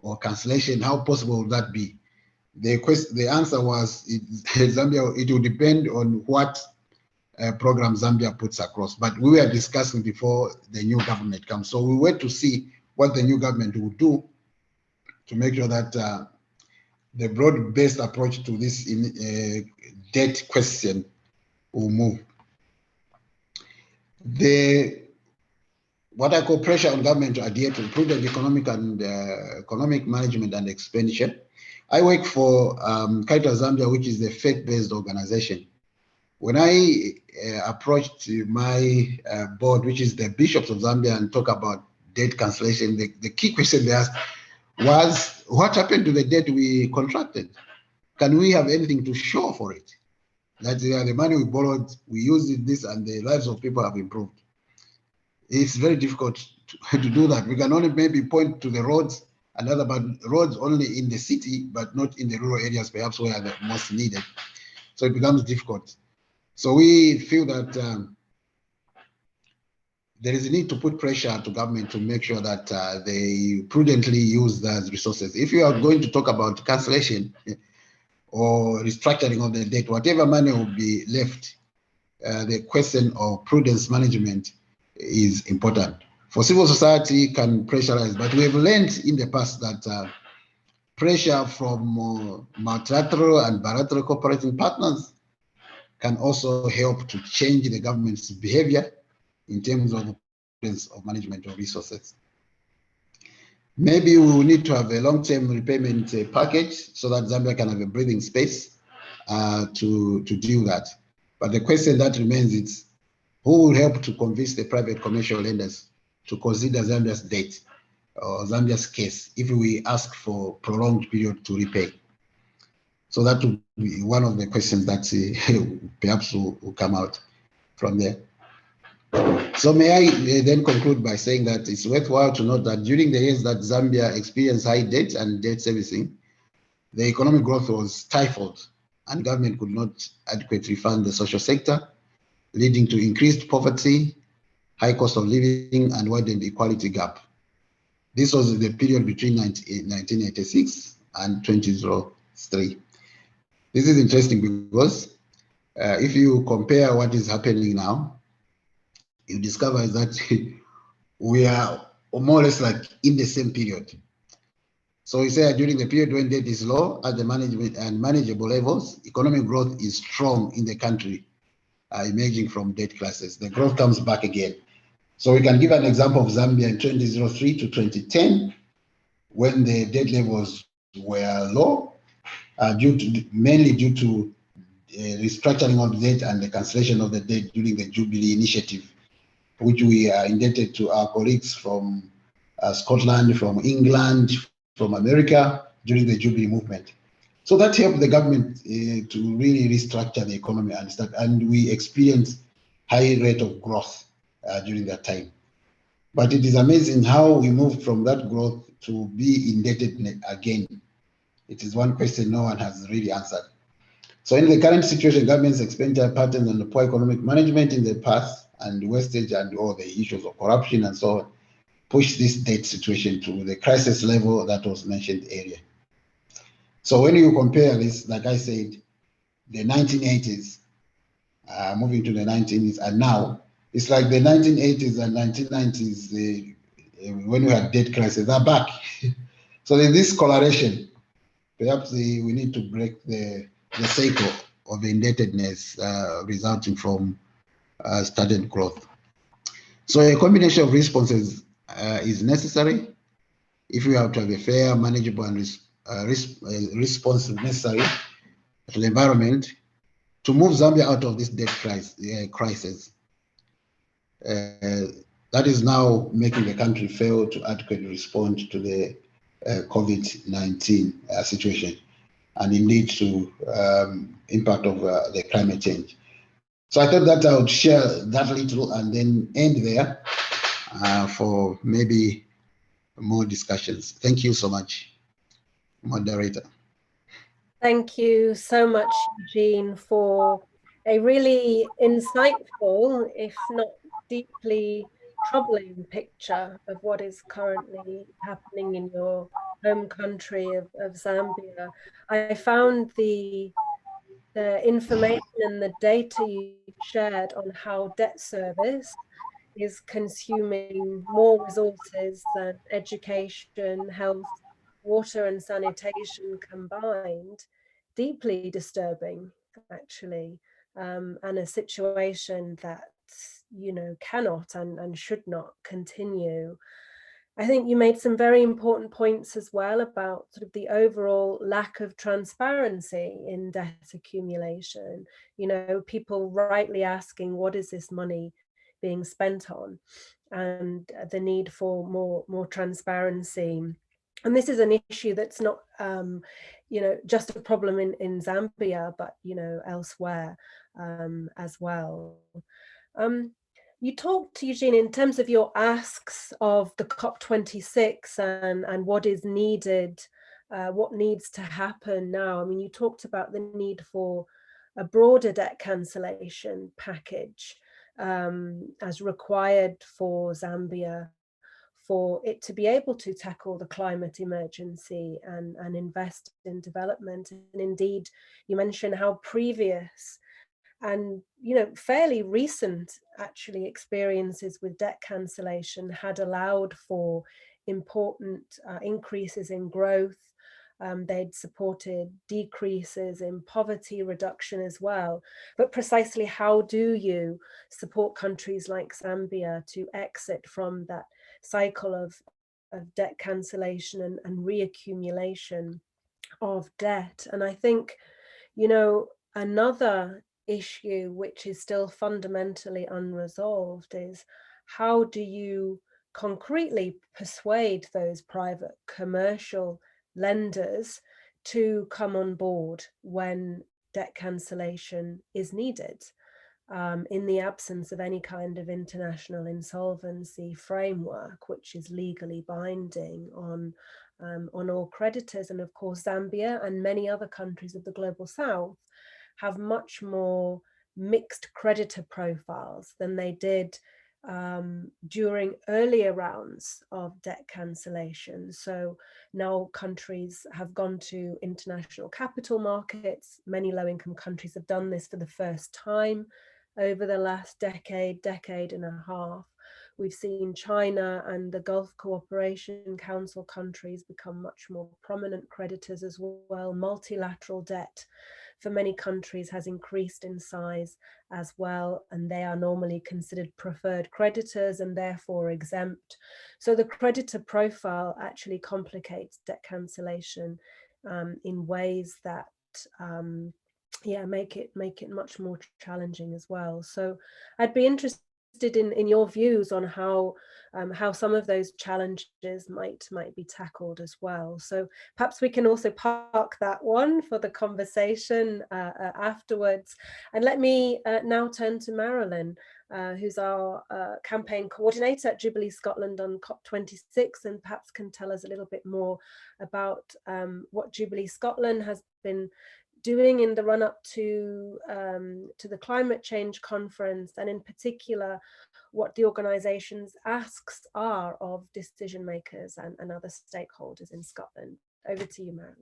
or cancellation? How possible would that be? The answer was Zambia, it will depend on what program Zambia puts across. But we were discussing before the new government comes. So we wait to see what the new government will do to make sure that the broad-based approach to this debt question will move. What I call pressure on government to adhere to prudent economic management and expenditure. I work for Caritas Zambia, which is the faith-based organization. When I approached my board, which is the bishops of Zambia, and talk about debt cancellation, the key question they asked was, what happened to the debt we contracted? Can we have anything to show for it? That the money we borrowed, we used this, and the lives of people have improved. It's very difficult to do that. We can only maybe point to the roads and other, but roads only in the city, but not in the rural areas, perhaps where they're most needed. So it becomes difficult. So we feel that there is a need to put pressure to government to make sure that they prudently use those resources. If you are going to talk about cancellation or restructuring of the debt, whatever money will be left, the question of prudence management is important. For civil society can pressurize, but we have learned in the past that pressure from multilateral and bilateral cooperating partners can also help to change the government's behavior in terms of management of resources. Maybe we will need to have a long-term repayment package so that Zambia can have a breathing space to do that. But the question that remains is, who will help to convince the private commercial lenders to consider Zambia's debt or Zambia's case if we ask for prolonged period to repay? So that will be one of the questions that perhaps will come out from there. So may I then conclude by saying that it's worthwhile to note that during the years that Zambia experienced high debt and debt servicing, the economic growth was stifled and government could not adequately fund the social sector, leading to increased poverty, high cost of living, and widened equality gap. This was the period between 1986 and 2003. This is interesting because if you compare what is happening now, you discover that we are more or less like in the same period. So we say during the period when debt is low at the management and manageable levels, economic growth is strong in the country, emerging from debt classes. The growth comes back again. So we can give an example of Zambia in 2003 to 2010, when the debt levels were low, mainly due to restructuring of debt and the cancellation of the debt during the Jubilee initiative, which we are indebted to our colleagues from Scotland, from England, from America during the Jubilee movement. So that helped the government to really restructure the economy and we experienced high rate of growth during that time. But it is amazing how we moved from that growth to be indebted again. It is one question no one has really answered. So in the current situation, government's expenditure patterns and the poor economic management in the past and wastage and all the issues of corruption and so on push this debt situation to the crisis level that was mentioned earlier. So when you compare this, like I said, the 1980s, moving to the 1980s, and now it's like the 1980s and 1990s, when we had debt crisis, are back. So there's this correlation. Perhaps we need to break the cycle of indebtedness resulting from stagnant growth. So a combination of responses is necessary if we have to have a fair, manageable, and response necessary to the environment to move Zambia out of this debt crisis. That is now making the country fail to adequately respond to the COVID-19 situation, and indeed to impact of the climate change. So I thought that I would share that little and then end there for maybe more discussions. Thank you so much, moderator. Thank you so much, Eugene, for a really insightful, if not deeply troubling picture of what is currently happening in your home country of Zambia. I found the information and the data you shared on how debt service is consuming more resources than education, health, water and sanitation combined, deeply disturbing, actually, and a situation that, you know, cannot and should not continue. I think you made some very important points as well about sort of the overall lack of transparency in debt accumulation. You know, people rightly asking, what is this money being spent on? And the need for more transparency. And this is an issue that's not, you know, just a problem in Zambia, but, you know, elsewhere as well. You talked, Eugene, in terms of your asks of the COP26 and what is needed, what needs to happen now. I mean, you talked about the need for a broader debt cancellation package as required for Zambia, for it to be able to tackle the climate emergency and invest in development. And indeed, you mentioned how previous and, you know, fairly recent actually experiences with debt cancellation had allowed for important increases in growth. They'd supported decreases in poverty reduction as well. But precisely how do you support countries like Zambia to exit from that cycle of debt cancellation and reaccumulation of debt? And I think, you know, another issue which is still fundamentally unresolved is how do you concretely persuade those private commercial lenders to come on board when debt cancellation is needed, in the absence of any kind of international insolvency framework which is legally binding on all creditors. And of course, Zambia and many other countries of the Global South have much more mixed creditor profiles than they did during earlier rounds of debt cancellation. So now countries have gone to international capital markets. Many low-income countries have done this for the first time over the last decade and a half. We've seen China and the Gulf Cooperation Council countries become much more prominent creditors as well. Multilateral debt for many countries has increased in size as well, and they are normally considered preferred creditors and therefore exempt. So the creditor profile actually complicates debt cancellation in ways that make it much more challenging as well. So I'd be interested in your views on how some of those challenges might be tackled as well. So perhaps we can also park that one for the conversation afterwards. And let me now turn to Marilyn, who's our campaign coordinator at Jubilee Scotland on COP26, and perhaps can tell us a little bit more about what Jubilee Scotland has been doing in the run-up to the climate change conference, and in particular what the organisation's asks are of decision makers and other stakeholders in Scotland. Over to you, Marilyn.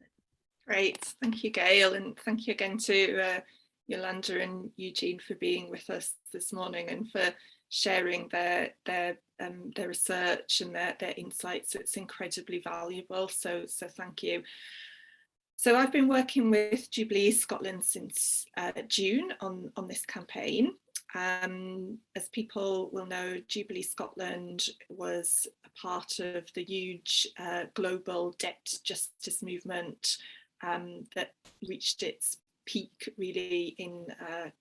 Great, thank you, Gail, and thank you again to Yolanda and Eugene for being with us this morning and for sharing their research and their insights. It's incredibly valuable, so thank you. So I've been working with Jubilee Scotland since June on this campaign. As people will know, Jubilee Scotland was a part of the huge global debt justice movement that reached its peak really in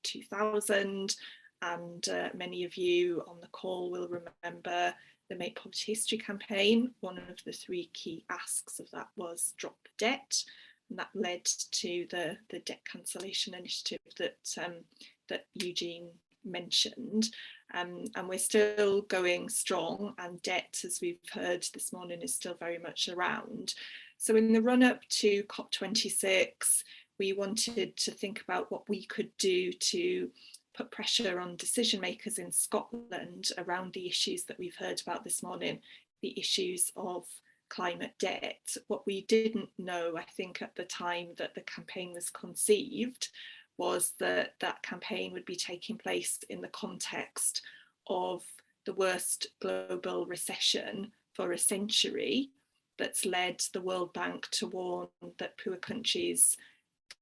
2000. And many of you on the call will remember the Make Poverty History campaign. One of the 3 key asks of that was drop the debt. And that led to the debt cancellation initiative that Eugene mentioned. And we're still going strong, and debt, as we've heard this morning, is still very much around. So in the run-up to COP26, we wanted to think about what we could do to put pressure on decision makers in Scotland around the issues that we've heard about this morning, the issues of climate debt. What we didn't know, I think, at the time that the campaign was conceived was that that campaign would be taking place in the context of the worst global recession for a century that's led the World Bank to warn that poor countries'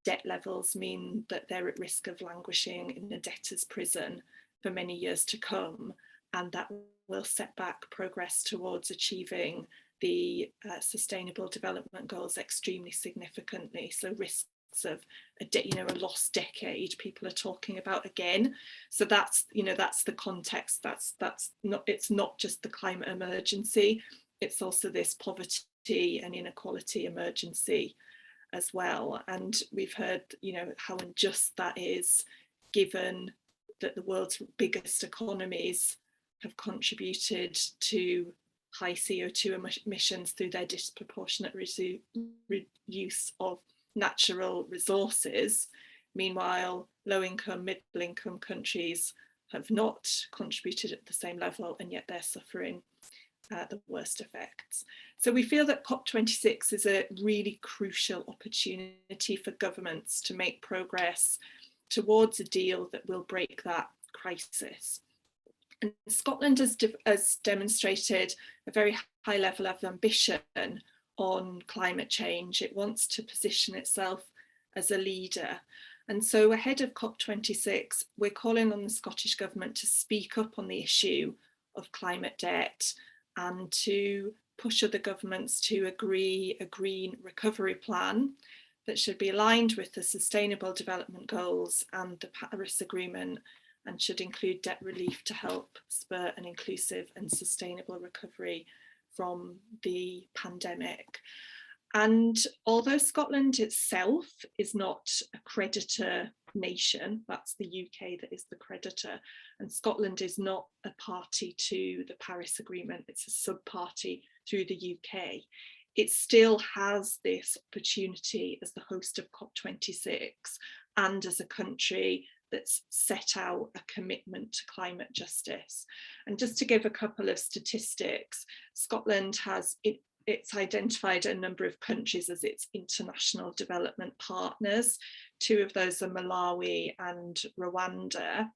debt levels mean that they're at risk of languishing in a debtor's prison for many years to come, and that will set back progress towards achieving the Sustainable Development Goals extremely significantly. So risks of a lost decade people are talking about again. So that's the context. That's not, it's not just the climate emergency, it's also this poverty and inequality emergency as well. And we've heard how unjust that is, given that the world's biggest economies have contributed to high CO2 emissions through their disproportionate use of natural resources. Meanwhile, low-income, middle-income countries have not contributed at the same level, and yet they're suffering the worst effects. So we feel that COP26 is a really crucial opportunity for governments to make progress towards a deal that will break that crisis. And Scotland has demonstrated a very high level of ambition on climate change. It wants to position itself as a leader. And so ahead of COP26, we're calling on the Scottish Government to speak up on the issue of climate debt and to push other governments to agree a green recovery plan that should be aligned with the Sustainable Development Goals and the Paris Agreement, and should include debt relief to help spur an inclusive and sustainable recovery from the pandemic. And although Scotland itself is not a creditor nation, that's the UK that is the creditor, and Scotland is not a party to the Paris Agreement, it's a sub-party through the UK, it still has this opportunity as the host of COP26 and as a country that's set out a commitment to climate justice. And just to give a couple of statistics, Scotland has it's identified a number of countries as its international development partners. 2 of those are Malawi and Rwanda.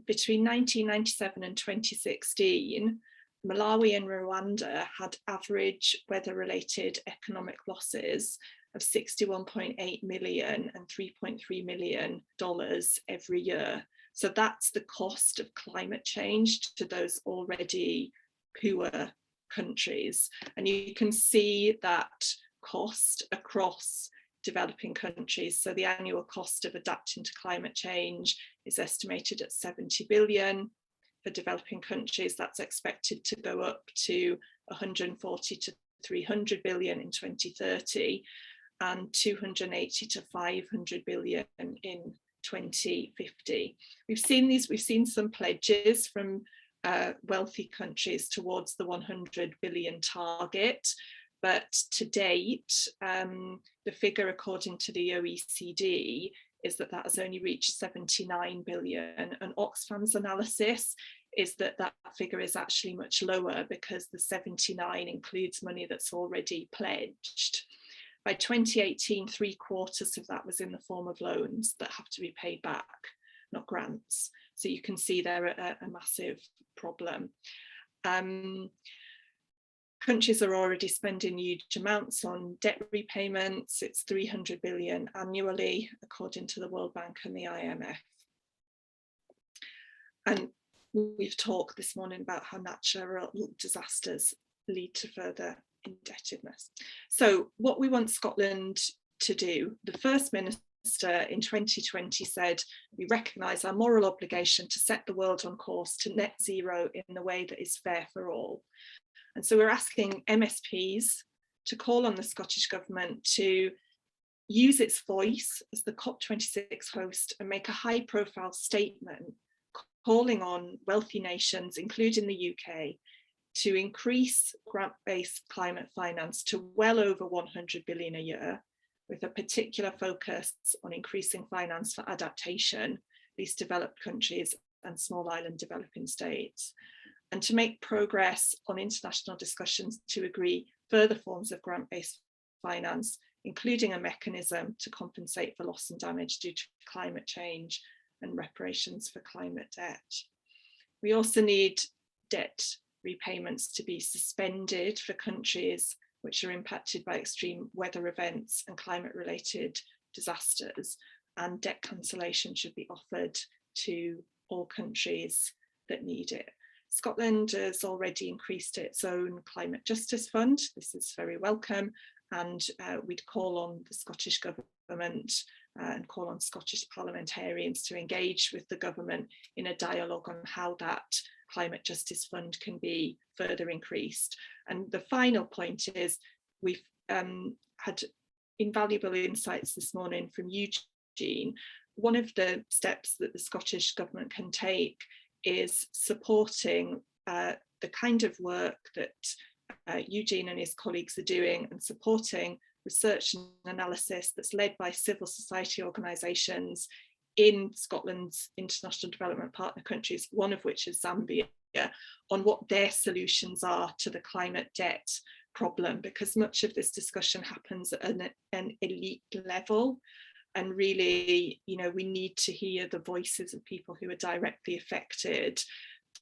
Between 1997 and 2016, Malawi and Rwanda had average weather-related economic losses of $61.8 million and $3.3 million every year. So that's the cost of climate change to those already poor countries. And you can see that cost across developing countries. So the annual cost of adapting to climate change is estimated at 70 billion. For developing countries, that's expected to go up to 140 to 300 billion in 2030 and 280 to 500 billion in 2050. We've seen some pledges from wealthy countries towards the 100 billion target, but to date, the figure according to the OECD is that has only reached 79 billion, and Oxfam's analysis is that that figure is actually much lower because the 79 includes money that's already pledged. By 2018, 3/4 of that was in the form of loans that have to be paid back, not grants. So you can see there a massive problem. Countries are already spending huge amounts on debt repayments. It's 300 billion annually, according to the World Bank and the IMF. And we've talked this morning about how natural disasters lead to further indebtedness. So what we want Scotland to do, the First Minister in 2020 said, we recognise our moral obligation to set the world on course to net zero in the way that is fair for all. And so we're asking MSPs to call on the Scottish Government to use its voice as the COP26 host and make a high profile statement calling on wealthy nations, including the UK, to increase grant-based climate finance to well over 100 billion a year, with a particular focus on increasing finance for adaptation, least developed countries and small island developing states, and to make progress on international discussions to agree further forms of grant-based finance, including a mechanism to compensate for loss and damage due to climate change and reparations for climate debt. We also need debt repayments to be suspended for countries which are impacted by extreme weather events and climate-related disasters, and debt cancellation should be offered to all countries that need it. Scotland has already increased its own climate justice fund. This is very welcome, and we'd call on the Scottish Government and call on Scottish parliamentarians to engage with the government in a dialogue on how that climate justice fund can be further increased. And the final point is, we've had invaluable insights this morning from Eugene. One of the steps that the Scottish Government can take is supporting the kind of work that Eugene and his colleagues are doing, and supporting research and analysis that's led by civil society organisations in Scotland's international development partner countries, one of which is Zambia, on what their solutions are to the climate debt problem, because much of this discussion happens at an elite level. And really, you know, we need to hear the voices of people who are directly affected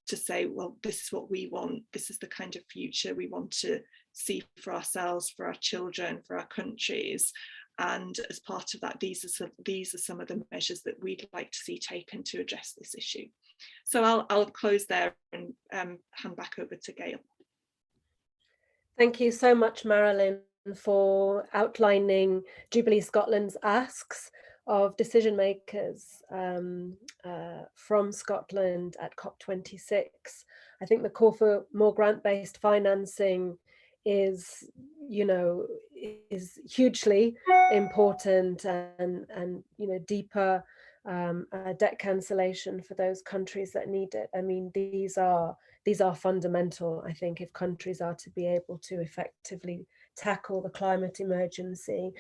to say, well, this is what we want. This is the kind of future we want to see for ourselves, for our children, for our countries. And as part of that, these are some of the measures that we'd like to see taken to address this issue. So I'll close there and hand back over to Gail. Thank you so much, Marilyn, for outlining Jubilee Scotland's asks of decision makers from Scotland at COP26. I think the call for more grant-based financing is, you know, is hugely important, and you know, deeper debt cancellation for those countries that need it. I mean, these are fundamental, I think, if countries are to be able to effectively tackle the climate emergency.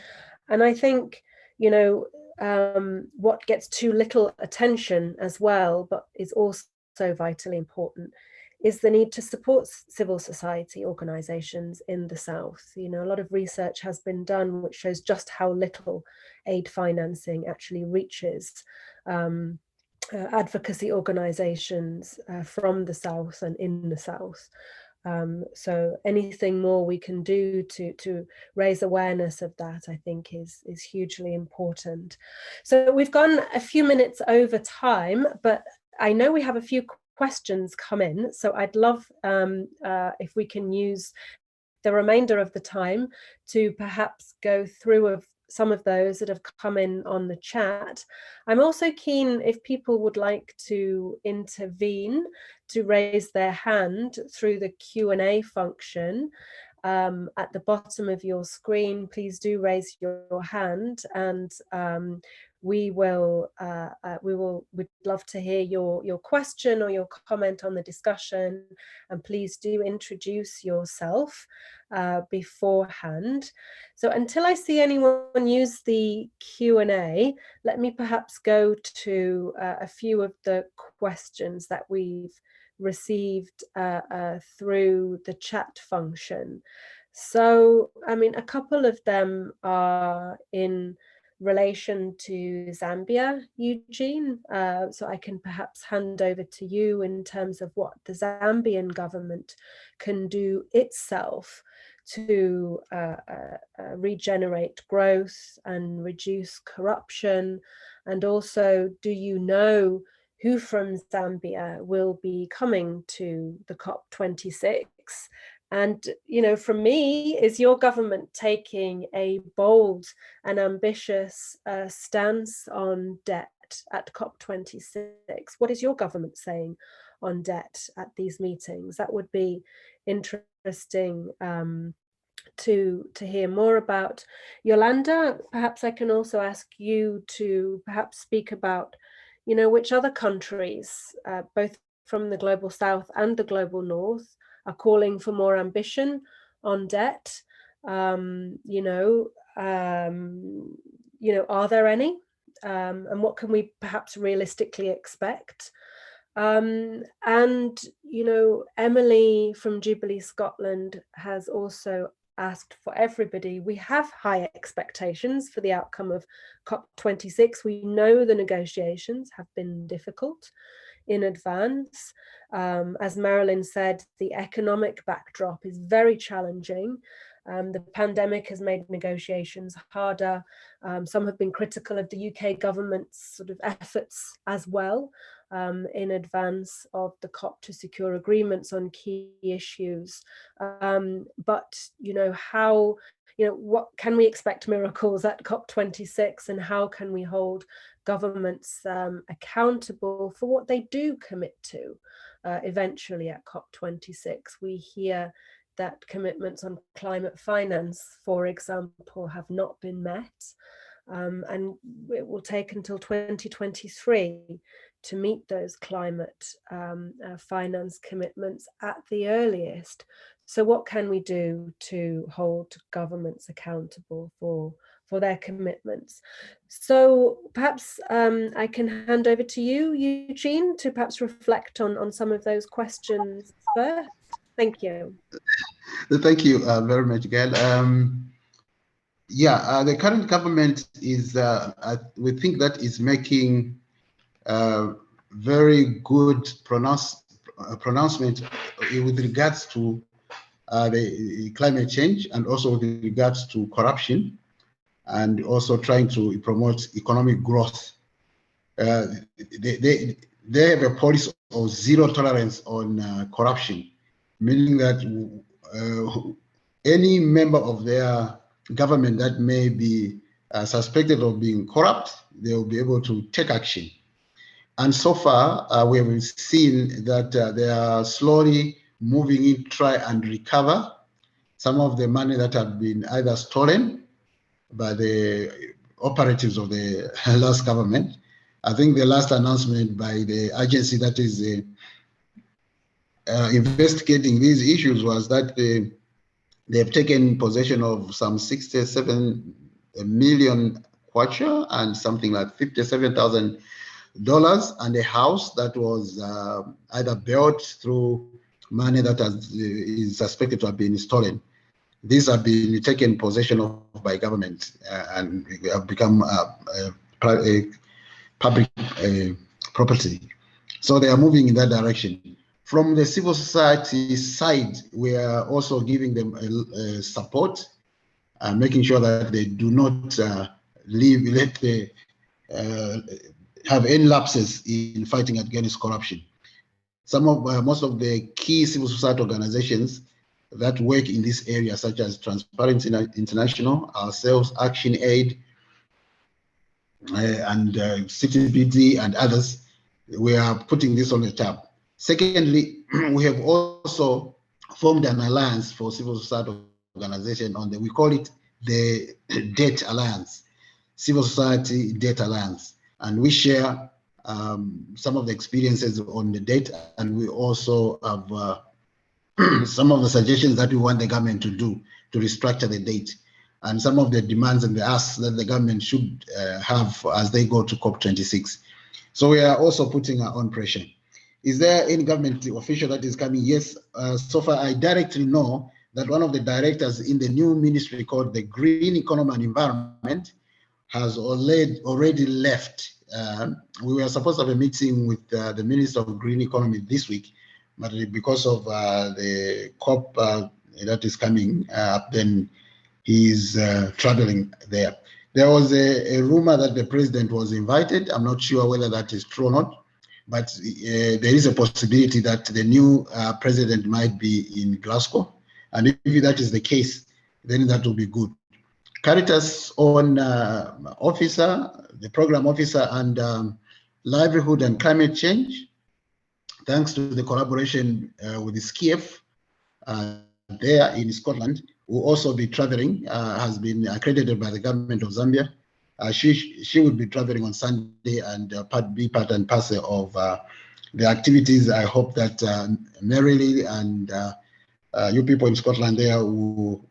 And I think, you know, what gets too little attention as well, but is also vitally important, is the need to support civil society organisations in the South. You know, a lot of research has been done which shows just how little aid financing actually reaches advocacy organisations from the South and in the South. So anything more we can do to raise awareness of that, I think, is hugely important. So we've gone a few minutes over time, but I know we have a few questions come in, so I'd love if we can use the remainder of the time to perhaps go through some of those that have come in on the chat. I'm also keen if people would like to intervene, to raise their hand through the Q&A function at the bottom of your screen. Please do raise your hand, and we'd love to hear your question or your comment on the discussion, and please do introduce yourself beforehand. So until I see anyone use the Q&A, let me perhaps go to a few of the questions that we've received through the chat function. So, I mean, a couple of them are in relation to Zambia, Eugene. So I can perhaps hand over to you in terms of what the Zambian government can do itself to regenerate growth and reduce corruption. And also, do you know who from Zambia will be coming to the COP26? And, you know, from me, is your government taking a bold and ambitious stance on debt at COP26? What is your government saying on debt at these meetings? That would be interesting to hear more about. Yolanda, perhaps I can also ask you to perhaps speak about, you know, which other countries, both from the global south and the global north, are calling for more ambition on debt. You know, are there any? And what can we perhaps realistically expect? And, you know, Emily from Jubilee Scotland has also asked for everybody. We have high expectations for the outcome of COP26. We know the negotiations have been difficult in advance. As Marilyn said, the economic backdrop is very challenging. The pandemic has made negotiations harder. Some have been critical of the UK government's sort of efforts as well in advance of the COP to secure agreements on key issues. But, you know, what can we expect miracles at COP26, and how can we hold governments accountable for what they do commit to eventually at COP26? We hear that commitments on climate finance, for example, have not been met. And it will take until 2023 to meet those climate finance commitments at the earliest. So what can we do to hold governments accountable for their commitments? So perhaps I can hand over to you, Eugene, to perhaps reflect on some of those questions first. Thank you. Thank you very much, Gail. The current government is, we think that is making very good pronouncement with regards to the climate change, and also with regards to corruption, and also trying to promote economic growth. They have a policy of zero tolerance on corruption, meaning that any member of their government that may be suspected of being corrupt, they will be able to take action. And so far, we have seen that they are slowly moving in, try and recover some of the money that have been either stolen by the operatives of the last government. I think the last announcement by the agency that is investigating these issues was that they have taken possession of some 67 million kwacha and something like $57,000, and a house that was either built through money that is suspected to have been stolen. These have been taken possession of by government and have become public property. So they are moving in that direction. From the civil society side, we are also giving them support, making sure that they do not have any lapses in fighting against corruption. Most of the key civil society organizations that work in this area, such as Transparency International, ourselves, Action Aid, and CTPD and others, we are putting this on the tab. Secondly, we have also formed an alliance for civil society organization we call it the Debt Alliance, Civil Society Debt Alliance. And we share some of the experiences on the debt, and we also have some of the suggestions that we want the government to do to restructure the debt, and some of the demands and the asks that the government should have as they go to COP26. So we are also putting our own pressure. Is there any government official that is coming? Yes, so far I directly know that one of the directors in the new ministry called the Green Economy and Environment has already left. We were supposed to have a meeting with the Minister of Green Economy this week, but because of the COP that is coming up, then he's traveling there. There was a rumor that the president was invited. I'm not sure whether that is true or not, but there is a possibility that the new president might be in Glasgow. And if that is the case, then that will be good. Caritas own officer, the program officer and livelihood and climate change, thanks to the collaboration with the SCIEF there in Scotland, will also be traveling, has been accredited by the government of Zambia. She will be traveling on Sunday and be part and parcel of the activities. I hope that Marilyn and you people in Scotland there will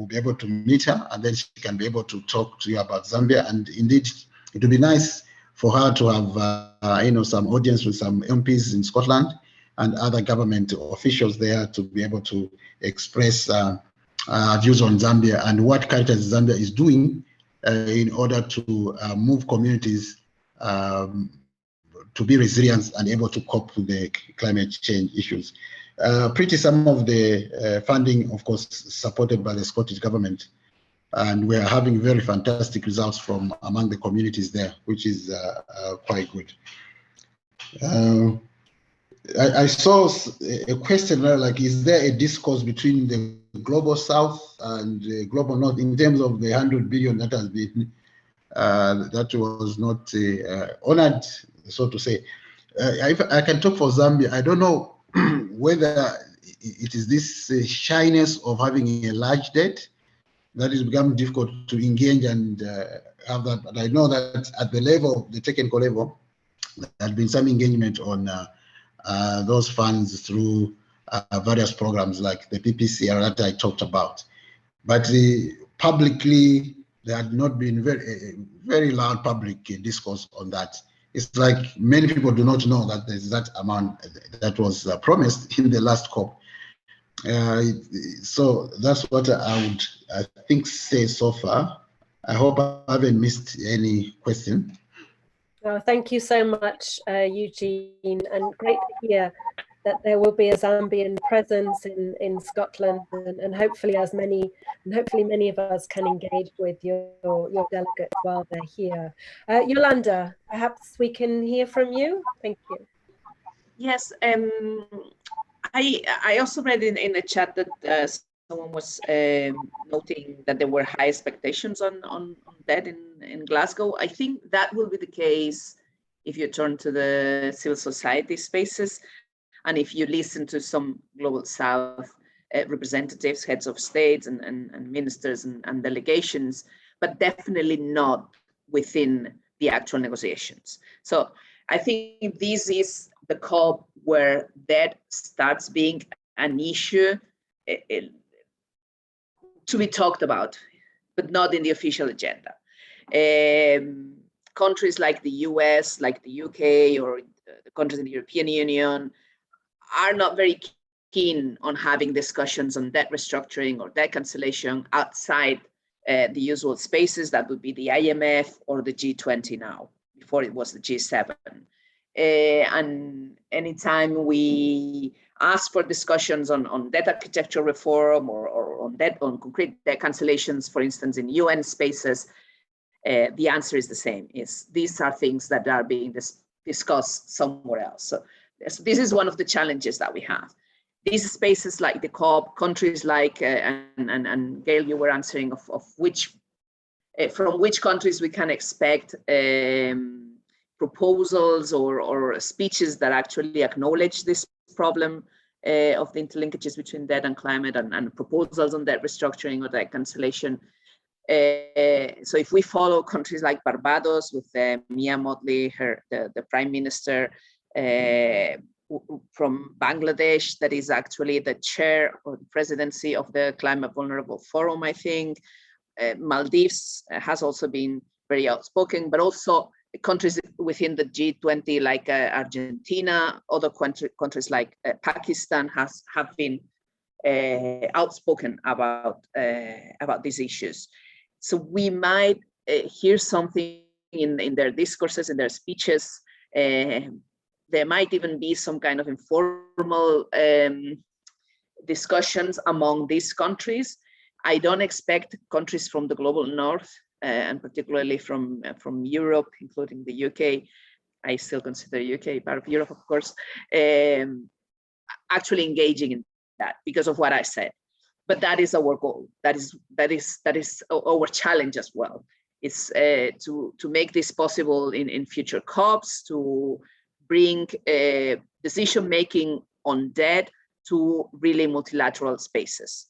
be able to meet her, and then she can be able to talk to you about Zambia. And indeed, it would be nice for her to have some audience with some MPs in Scotland and other government officials there to be able to express views on Zambia and what Caritas Zambia is doing in order to move communities to be resilient and able to cope with the climate change issues. Some of the funding, of course, supported by the Scottish government, and we are having very fantastic results from among the communities there, which is quite good. I saw a question like, is there a discourse between the global south and the global north in terms of the 100 billion that has been, that was not honored, so to say. If I can talk for Zambia, I don't know whether it is this shyness of having a large debt that has become difficult to engage and have that. But I know that at the level, the technical level, there has been some engagement on those funds through various programs like the PPCR that I talked about. But publicly, there had not been very loud public discourse on that. It's like many people do not know that there's that amount that was promised in the last COP. So that's what I think say so far. I hope I haven't missed any question. Oh, thank you so much, Eugene, and great to hear that there will be a Zambian presence in Scotland, and hopefully many of us can engage with your delegates while they're here. Yolanda, perhaps we can hear from you. Thank you. Yes, I also read in the chat that someone was noting that there were high expectations on debt in Glasgow. I think that will be the case if you turn to the civil society spaces, and if you listen to some Global South representatives, heads of states and ministers and delegations, but definitely not within the actual negotiations. So I think this is the COP where debt starts being an issue to be talked about, but not in the official agenda. Countries like the US, like the UK, or the countries in the European Union are not very keen on having discussions on debt restructuring or debt cancellation outside the usual spaces. That would be the IMF or the G20 now, before it was the G7. And anytime we ask for discussions on debt architecture reform or on concrete debt cancellations, for instance, in UN spaces, the answer is the same. These are things that are being discussed somewhere else. So this is one of the challenges that we have. These spaces like the COP, countries like, and Gail, you were answering of from which countries we can expect proposals or speeches that actually acknowledge this problem of the interlinkages between debt and climate, and proposals on debt restructuring or debt cancellation. So if we follow countries like Barbados with Mia Mottley, the Prime Minister, from Bangladesh, that is actually the chair or the presidency of the Climate Vulnerable Forum, I think. Maldives has also been very outspoken, but also countries within the G20 like Argentina, other countries like Pakistan have been outspoken about these issues. So we might hear something in their discourses, in their speeches. There might even be some kind of informal discussions among these countries. I don't expect countries from the global north, and particularly from Europe, including the UK. I still consider UK part of Europe, of course, actually engaging in that because of what I said. But that is our goal. That is our challenge as well. It's to make this possible in future COPs, to bring decision making on debt to really multilateral spaces,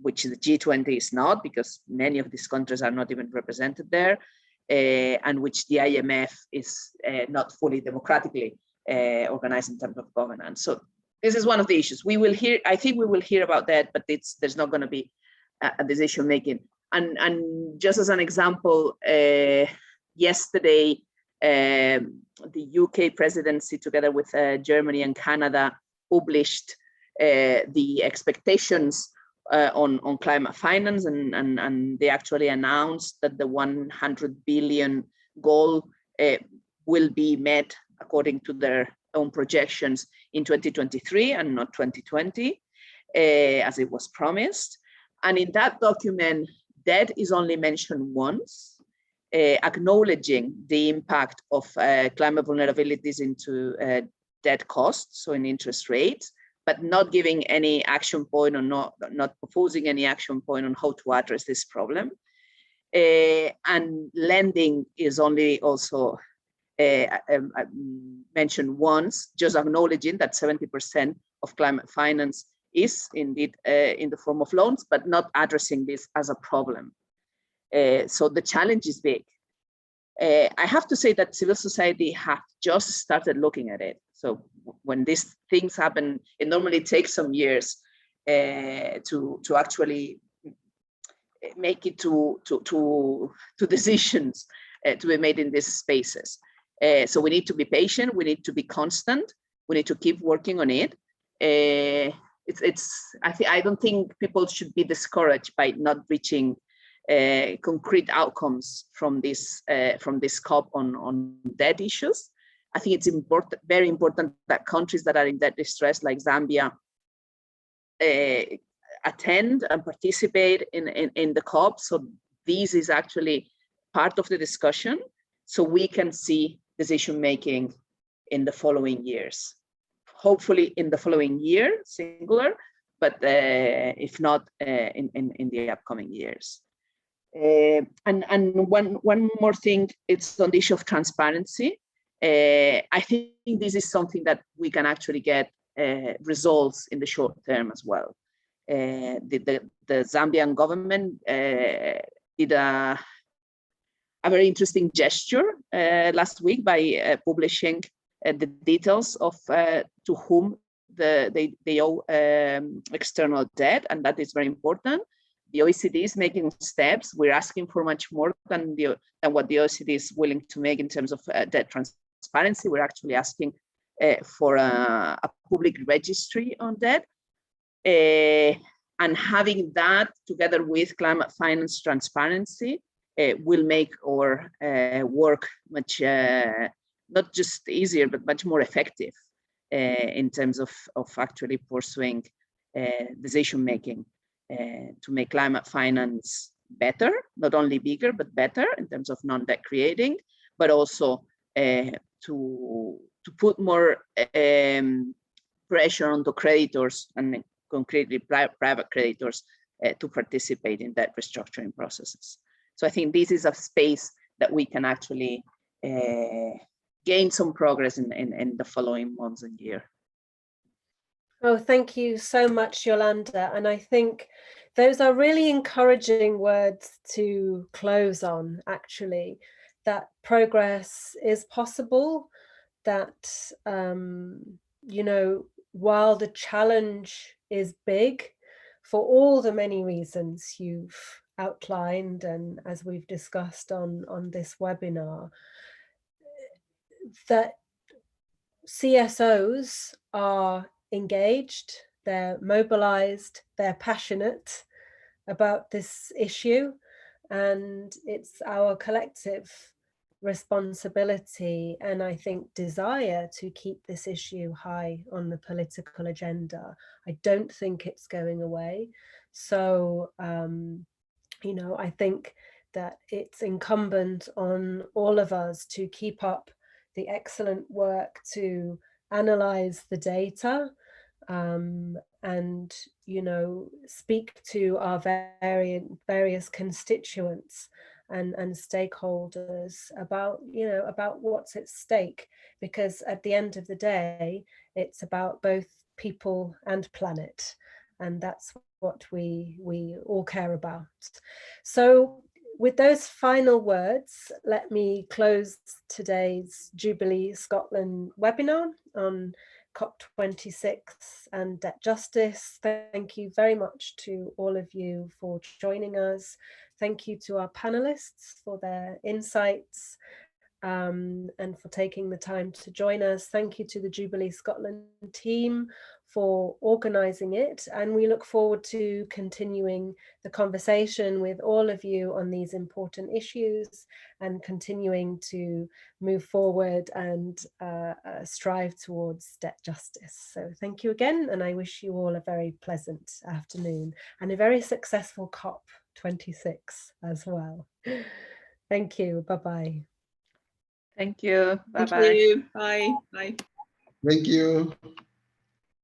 which the G20 is not, because many of these countries are not even represented there, and which the IMF is not fully democratically organized in terms of governance. So this is one of the issues. We will hear, I think we will hear about that, but there's not going to be a decision making. And just as an example, yesterday, the UK presidency, together with Germany and Canada, published the expectations on climate finance, and they actually announced that the 100 billion goal will be met according to their own projections in 2023 and not 2020, as it was promised. And in that document, debt is only mentioned once, acknowledging the impact of climate vulnerabilities into debt costs, so in interest rates, but not giving any action point, or not proposing any action point on how to address this problem. And lending is only also mentioned once, just acknowledging that 70% of climate finance is indeed in the form of loans, but not addressing this as a problem. So the challenge is big. I have to say that civil society have just started looking at it. So when these things happen, it normally takes some years to actually make it to decisions to be made in these spaces. So we need to be patient. We need to be constant. We need to keep working on it. I don't think people should be discouraged by not reaching concrete outcomes from this COP on debt issues. I think it's important, very important, that countries that are in debt distress, like Zambia, attend and participate in the COP. So this is actually part of the discussion, so we can see decision making in the following years. Hopefully in the following year, singular, but if not, in the upcoming years. And one more thing, it's on the issue of transparency. I think this is something that we can actually get results in the short term as well. The Zambian government did a very interesting gesture last week by publishing the details of to whom they owe external debt, and that is very important. The OECD is making steps. We're asking for much more than what the OECD is willing to make in terms of debt transparency. We're actually asking for a public registry on debt. And having that together with climate finance transparency will make our work much, not just easier, but much more effective in terms of actually pursuing decision making to make climate finance better, not only bigger, but better in terms of non-debt creating, but also to put more pressure on the creditors, and concretely private creditors, to participate in debt restructuring processes. So I think this is a space that we can actually gain some progress in the following months and year. Oh, thank you so much, Yolanda. And I think those are really encouraging words to close on, actually, that progress is possible, that, you know, while the challenge is big for all the many reasons you've outlined and as we've discussed on this webinar, that CSOs are engaged they're mobilized, they're passionate about this issue, and it's our collective responsibility and I think desire to keep this issue high on the political agenda. I don't think it's going away. So, you know, I think that it's incumbent on all of us to keep up the excellent work to analyze the data, and, you know, speak to our various constituents and stakeholders about, you know, about what's at stake, because at the end of the day, it's about both people and planet, and that's what we all care about. So with those final words, let me close today's Jubilee Scotland webinar on COP26 and debt justice. Thank you very much to all of you for joining us. Thank you to our panelists for their insights and for taking the time to join us. Thank you to the Jubilee Scotland team for organising it, and we look forward to continuing the conversation with all of you on these important issues and continuing to move forward and strive towards debt justice. So thank you again, and I wish you all a very pleasant afternoon and a very successful COP26 as well. Thank you. Bye-bye. Thank you. Bye-bye. Thank you. Bye. Bye. Thank you.